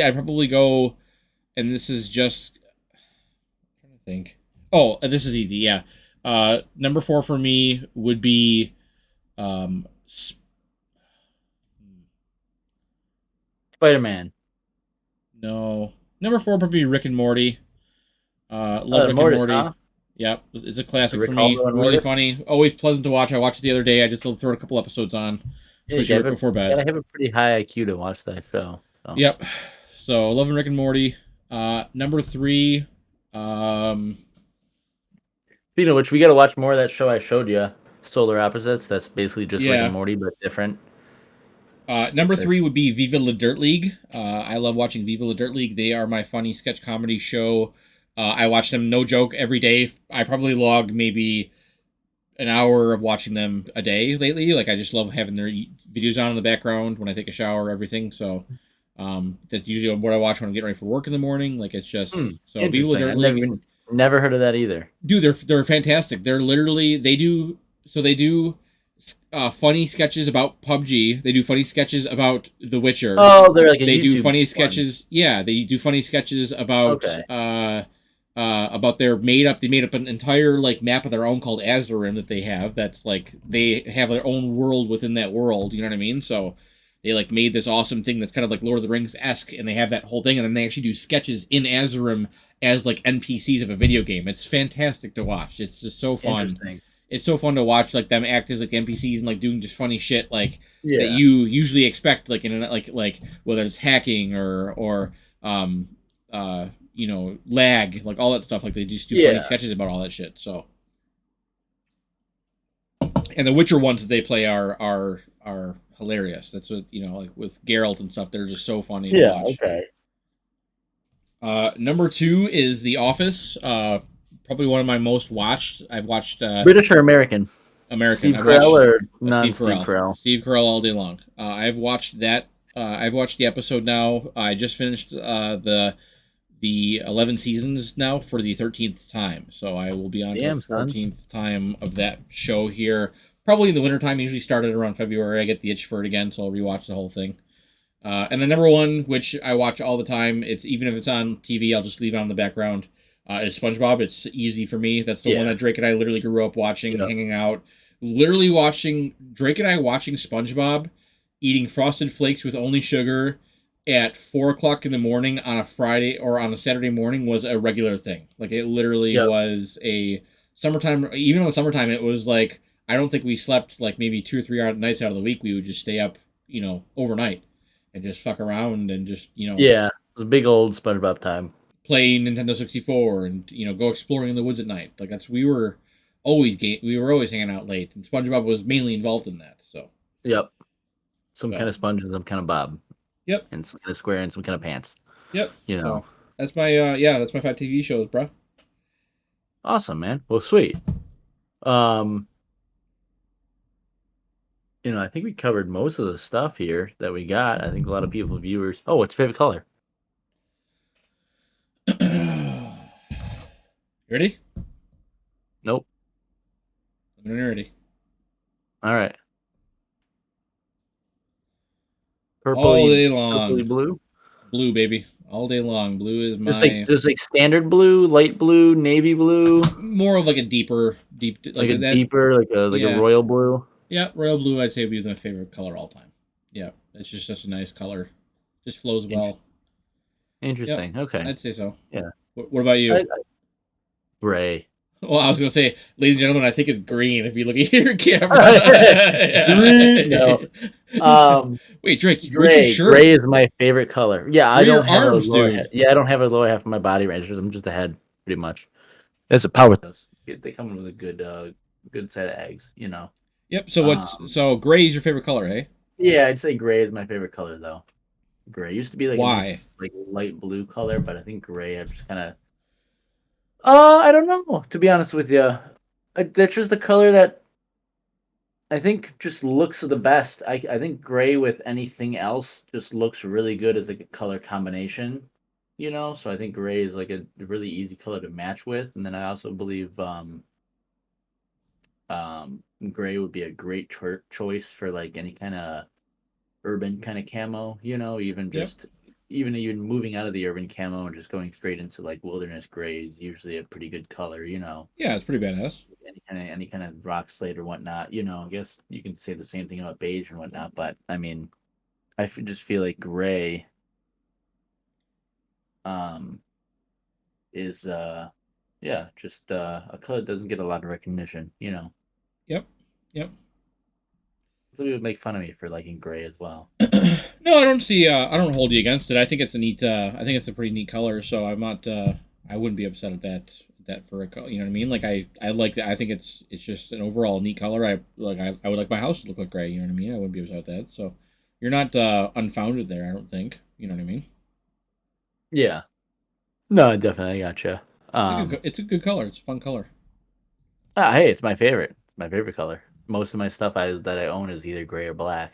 I probably go, and this is just I'm trying to think. Oh, this is easy. Yeah. Number 4 for me would be Spider-Man. No. Number 4 would be Rick and Morty. Love Rick Mortis, and Morty. huh? Yep, it's a classic Rick for me. Really Mortis? funny. Always pleasant to watch. I watched it the other day. I just threw a couple episodes on. Especially right before bed. I have a pretty high IQ to watch that show. So. Yep. So loving Rick and Morty. Number 3. Speaking of which, we got to watch more of that show I showed you, Solar Opposites. That's basically just Rick and Morty, but different. Number 3 would be Viva La Dirt League. I love watching Viva La Dirt League. They are my funny sketch comedy show. I watch them, no joke, every day. I probably log maybe an hour of watching them a day lately. Like I just love having their videos on in the background when I take a shower, everything. So that's usually what I watch when I'm getting ready for work in the morning. Like it's just so Viva La Dirt League. Never heard of that either. Dude, they're fantastic. They're literally they do funny sketches about PUBG. They do funny sketches about The Witcher. Oh, they're like they do funny sketches. Yeah, they do funny sketches about about their made up an entire like map of their own called Azerim that they have. That's like they have their own world within that world. You know what I mean? So they like made this awesome thing that's kind of like Lord of the Rings-esque, and they have that whole thing, and then they actually do sketches in Azerim as like NPCs of a video game. It's fantastic to watch. It's just so fun. It's so fun to watch like them act as like NPCs and like doing just funny shit like that you usually expect like in like whether it's hacking or you know, lag, like all that stuff. Like they just do funny sketches about all that shit. So, and the Witcher ones that they play are hilarious. That's what you know, like with Geralt and stuff. They're just so funny to watch. Number 2 is The Office. Probably one of my most watched. I've watched British or American. American. Steve Carell or not Steve Carell. Steve Carell all day long. I've watched that. I've watched the episode now. I just finished the 11 seasons now for the 13th time. So I will be on to the 14th time of that show here. Probably in the wintertime. Usually started around February. I get the itch for it again, so I'll rewatch the whole thing. And then number 1, which I watch all the time, it's even if it's on TV, I'll just leave it on the background. It's SpongeBob. It's easy for me. That's the one that Drake and I literally grew up watching, hanging out. Literally watching Drake and I watching SpongeBob, eating Frosted Flakes with only sugar, at 4 o'clock in the morning on a Friday or on a Saturday morning was a regular thing. Like it literally Yep. was a summertime. Even in the summertime, it was like I don't think we slept like maybe 2 or 3 nights out of the week. We would just stay up, overnight and just fuck around and just Yeah. It was a big old SpongeBob time. play Nintendo 64 and go exploring in the woods at night. Like that's we were always hanging out late, and SpongeBob was mainly involved in that. So Yep. Some kind so of sponge and some kind of bob, yep, and some kind of square and some kind of pants. yep. You know. So that's my 5 TV shows, bro. Awesome, man. Well, sweet. Um, I think we covered most of the stuff here that we got. I think a lot of viewers. Oh, what's your favorite color? Ready? Nope. I'm ready. All right. All day Purpley long. blue. Blue, baby. All day long. Blue is Just like my just like standard blue, light blue, navy blue, more of like a deep like like a that. deeper, like a Yeah. royal blue. Yeah, royal blue I'd say would be my favorite color all time. Yeah. It's just such a nice color. Just flows well. Yep. Interesting. Okay. I'd say so. Yeah. What about I, you? I, gray. Well, I was gonna say, ladies and gentlemen, I think it's green if you look at your Green. No. camera. Wait, Drake, where's your Gray. shirt? Gray is my favorite color. Yeah, Where I are your don't have a arms, lower dude? head. Yeah, I don't have a lower half of my body range. I'm just a head, pretty much. That's a power. They come with a good set of eggs. Yep. So gray is your favorite color, eh? Yeah, I'd say gray is my favorite color though. Gray used to be like a Why? nice like light blue color, but I think gray. I've just kind of. I don't know. To be honest with you, that's just the color that I think just looks the best. I think gray with anything else just looks really good as like a color combination. So I think gray is like a really easy color to match with, and then I also believe gray would be a great choice for like any kind of urban kind of camo. Even Yep. just even moving out of the urban camo and just going straight into like wilderness gray is usually a pretty good color. Yeah, it's pretty badass. Any kind of rock slate or whatnot. I guess you can say the same thing about beige and whatnot, but I mean, just feel like gray um is yeah, just a color that doesn't get a lot of recognition. Yep. Yep. So people would make fun of me for liking gray as well. No, I don't see. I don't hold you against it. I think it's a neat. I think it's a pretty neat color. So I'm not. I wouldn't be upset at that. That for a color. You know what I mean? Like I like that. I think it's just an overall neat color. I would like my house to look like gray. You know what I mean? I wouldn't be upset at that. So you're not unfounded there. I don't think. You know what I mean? Yeah. No, definitely gotcha. It's a good color. It's a fun color. Hey, it's my favorite. It's my favorite color. Most of my stuff that I own is either gray or black.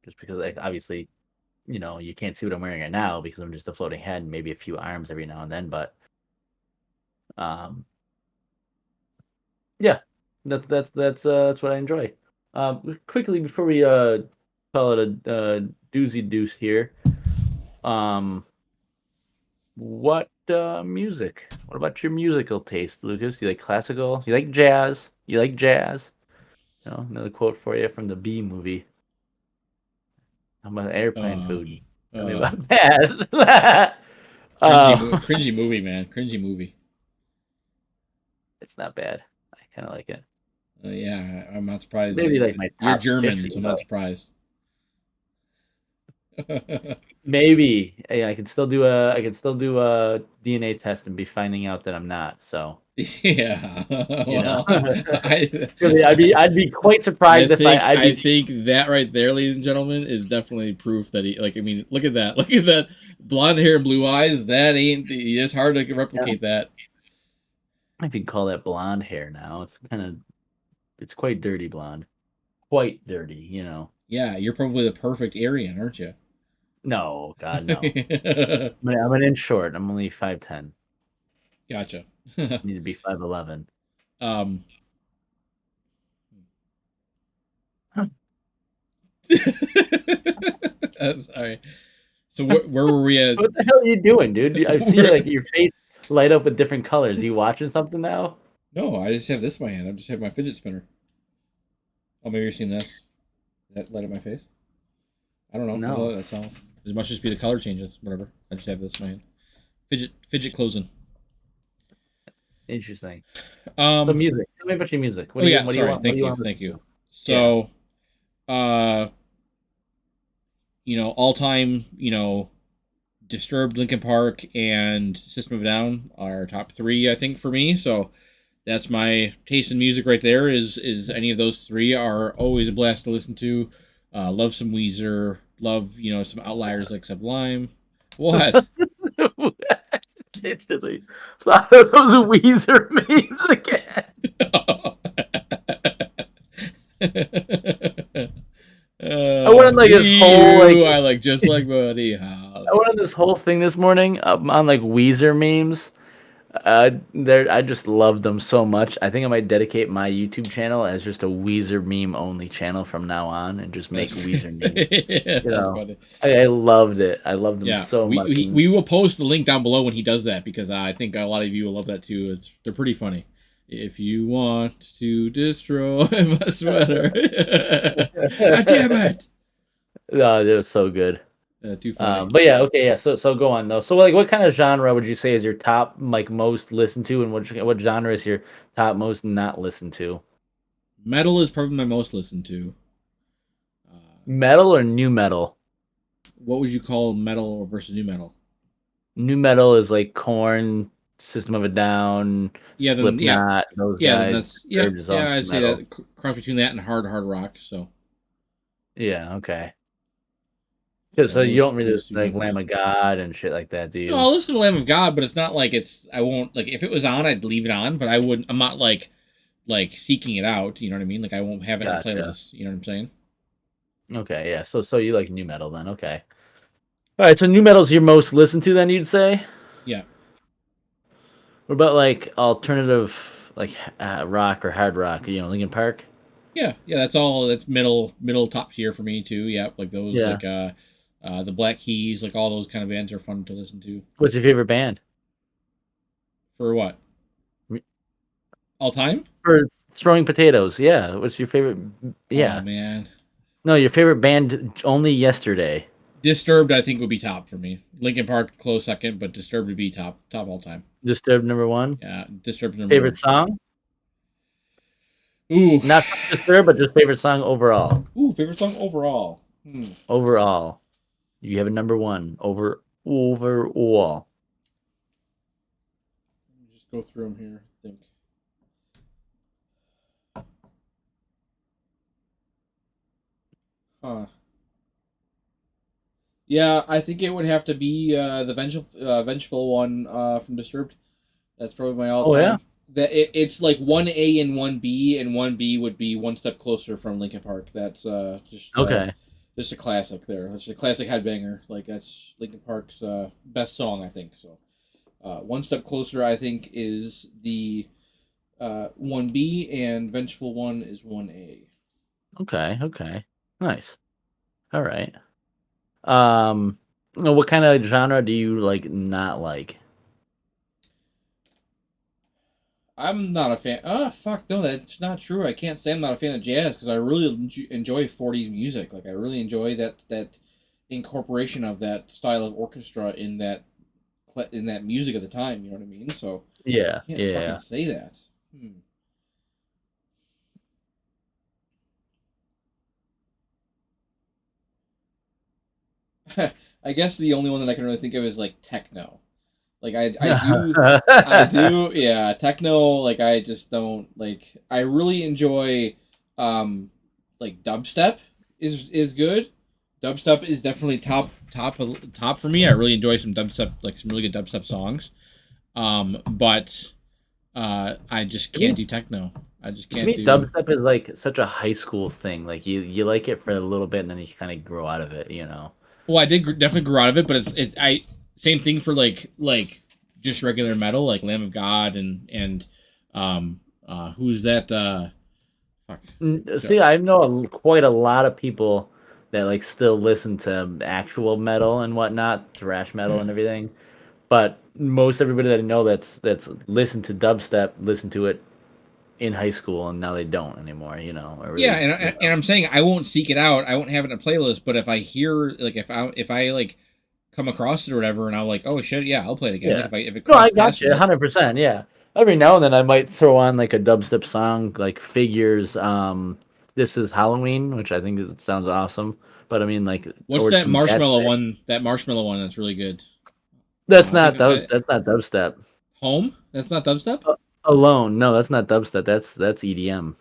Just because, like, obviously, you can't see what I'm wearing right now because I'm just a floating head and maybe a few arms every now and then. But, um, yeah, that's what I enjoy. Quickly before we call it a doozy deuce here, what music? What about your musical taste, Lucas? You like classical? You like jazz? You like jazz? Another quote for you from the Bee movie. How about airplane Uh, food? Tell me uh, about that. cringy movie, man. Cringy movie. It's not bad. I kind of like it. Yeah, I'm not surprised. Maybe like my You're top German, 50, so I'm not but surprised. maybe I can still do a DNA test and be finding out that I'm not. So Yeah. you know, Well, I really, I'd be quite I surprised if think I'd I be. think that right there, ladies and gentlemen, is definitely proof that he like. I mean, look at that. Look at that blonde hair and blue eyes. That ain't. It's hard to replicate that. If you call that blonde hair now, it's quite dirty blonde, quite dirty. Yeah, you're probably the perfect Aryan, aren't you? No, God, no. I'm an inch short. I'm only 5'10". Gotcha. Need to be 5'11". um. I'm sorry. So where were we at? What the hell are you doing, dude? I see Where- like your face light up with different colors. You watching something now? No, I just have this in my hand. I just have my fidget spinner. Oh, maybe you're seeing this. That light up my face. I don't know. No. That's all. It must just be the color changes. Whatever. I just have this in my hand. Fidget closing. Interesting. So Um. music. Tell me about your music. Oh yeah. What do you Sorry. want? What do Thank you you. want to Thank listen you. to? Yeah. So, uh, all time, Disturbed, Linkin Park, and System of a Down are top three, I think, for me. So that's my taste in music right there. Is any of those three are always a blast to listen to. Love some Weezer. Love some outliers like Sublime. What? Instantly. Those Weezer memes again. I went on like this Me, whole like you, I like just like Buddy I went Holly. on this whole thing this morning on like Weezer memes. There, I just love them so much. I think I might dedicate my YouTube channel as just a Weezer meme only channel from now on, and just make That's Weezer memes. yeah, You that's know, funny. I loved it. I loved them Yeah, so we, much. we And we will post the link down below when he does that because I think a lot of you will love that too. They're pretty funny. If you want to destroy my sweater, ah, damn it! oh, it was so good. Too funny. But yeah, okay, yeah. So go on though. So like, what kind of genre would you say is your top like most listened to, and what genre is your top most not listened to? Metal is probably my most listened to. Metal or new metal? What would you call metal versus new metal? New metal is like Corn, System of a Down, Yeah, then yeah, Slipknot, those yeah, then guys. that's Disturbed is all I'd new say metal. that cross between that and hard rock. So Yeah, okay. yeah, So you don't really those two like Lamb genres. of God and shit like that, do No, you? I'll listen to Lamb of God, but it's not like I won't like if it was on, I'd leave it on, but I wouldn't. I'm not like seeking it out. You know what I mean? Like I won't have it in a Gotcha. playlist. You know what I'm saying? Okay, yeah. So you like new metal then? Okay. All right. So new metal's your most listened to then, you'd say? Yeah, What about like alternative, like rock or hard rock? Linkin Park. yeah. That's all. That's middle top tier for me too. Yeah, like those Yeah. like the Black Keys, like all those kind of bands are fun to listen to. What's your favorite band? For what M- all time? For throwing potatoes. Yeah. What's your favorite? Oh Yeah. man, No, your favorite band only yesterday. Disturbed I think would be top for me. Linkin Park close second, but Disturbed would be top all time. Disturbed number one. Yeah, Disturbed number Favorite one. song? Ooh, Not just Disturbed, but just favorite song overall. favorite song overall. Overall, you have a number one overall. Let me just go through them here. I think. Huh. Yeah, I think it would have to be the vengeful one from Disturbed. That's probably my all Oh yeah. time. It's like one A and one B, and one B would be one step closer from Linkin Park. That's Okay. just a classic there. It's a classic headbanger. Like that's Linkin Park's best song, I think. So one step closer, I think, is the one B, and vengeful one is one A. Okay. Okay. Nice. All right. What kind of genre do you like? Not like? I'm not a fan. Oh fuck, no, that's not true. I can't say I'm not a fan of jazz because I really enjoy '40s music. Like I really enjoy that incorporation of that style of orchestra in that music at the time. You know what I mean? So I Yeah. can't fucking Yeah. say that. I guess the only one that I can really think of is like techno. Like I do, yeah, techno. Like I just don't like. I really enjoy, like dubstep is good. Dubstep is definitely top for me. I really enjoy some dubstep, like some really good dubstep songs. But I just to me, can't do techno. I just to can't me, do. dubstep is like such a high school thing. Like you like it for a little bit, and then you kind of grow out of it. Well, I did definitely grow out of it, but it's I same thing for like just regular metal, like Lamb of God and who's that fuck. See, I know quite a lot of people that like still listen to actual metal and whatnot, thrash metal and everything. But most everybody that I know that's listened to dubstep, listen to it in high school, and now they don't anymore. You know, or Yeah, really, you and know. I'm saying I won't seek it out. I won't have it in a playlist. But if I hear like if I like come across it or whatever, and I'm like, oh shit, yeah, I'll play it again. Yeah. Like if it No, I crossed got paths you, with it. 100%. Yeah. Every now and then, I might throw on like a dubstep song, like Figures. This is Halloween, which I think it sounds awesome. But I mean, like, What's or that some cat. marshmallow one? That marshmallow one that's really good. That's I think not dubs. That's not dubstep. home. That's not dubstep. Alone. No, that's not dubstep. That's EDM.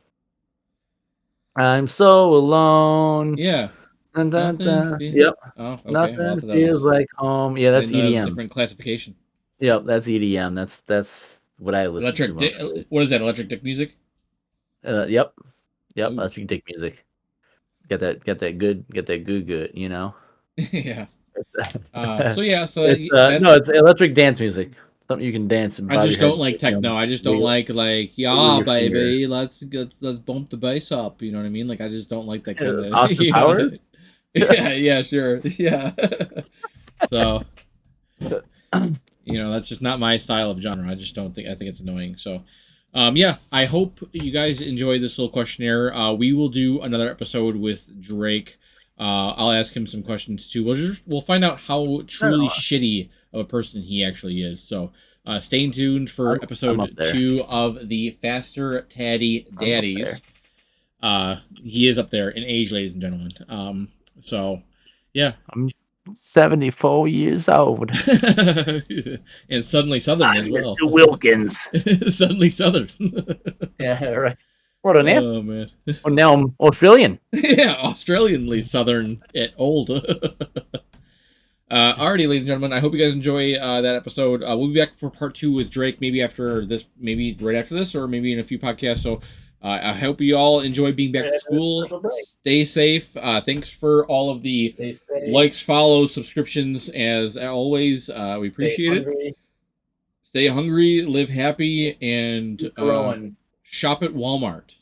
I'm so alone. Yeah. Dun, dun, Nothing. dun. Yep. Oh, okay. Well, Nothing feels like home. Yeah, I that's didn't know that was a EDM. different classification. Yep, that's EDM. That's what I listen to Electric dick. mostly. What is that? Electric dick music. Yep, yep. Ooh. Electric dick music. Get that good. You know. Yeah. It's So yeah. So it's no, that's. it's electric dance music. Something you can dance and I bob your just don't head, like you know, techno. I just don't wiggle, like wiggle yeah, your finger. baby. Let's bump the bass up. You know what I mean? Like I just don't like that kind of. Austin You know. Powers. Yeah. Yeah. Sure. Yeah. So that's just not my style of genre. I just don't think. I think it's annoying. So. Yeah, I hope you guys enjoyed this little questionnaire. We will do another episode with Drake. I'll ask him some questions too. We'll find out how I don't truly know. shitty of a person he actually is. So stay tuned for I'm up episode there. 2 of the Faster I'm up there. Daddies. He is up there in age, ladies and gentlemen. So yeah. I'm 74 years old. And suddenly Southern as I'm well. Mr. Wilkins. Suddenly Southern. Yeah, right. What an answer. Oh man. Oh, now I'm Australian. Yeah, Australianly Southern at old. Alrighty, ladies and gentlemen, I hope you guys enjoy that episode. We'll be back for part 2 with Drake, maybe after this, maybe right after this, or maybe in a few podcasts. So I hope you all enjoy being back to school. Stay safe. Thanks for all of the likes, follows, subscriptions. As always, we appreciate it. Stay hungry, live happy, and growing. shop at Walmart.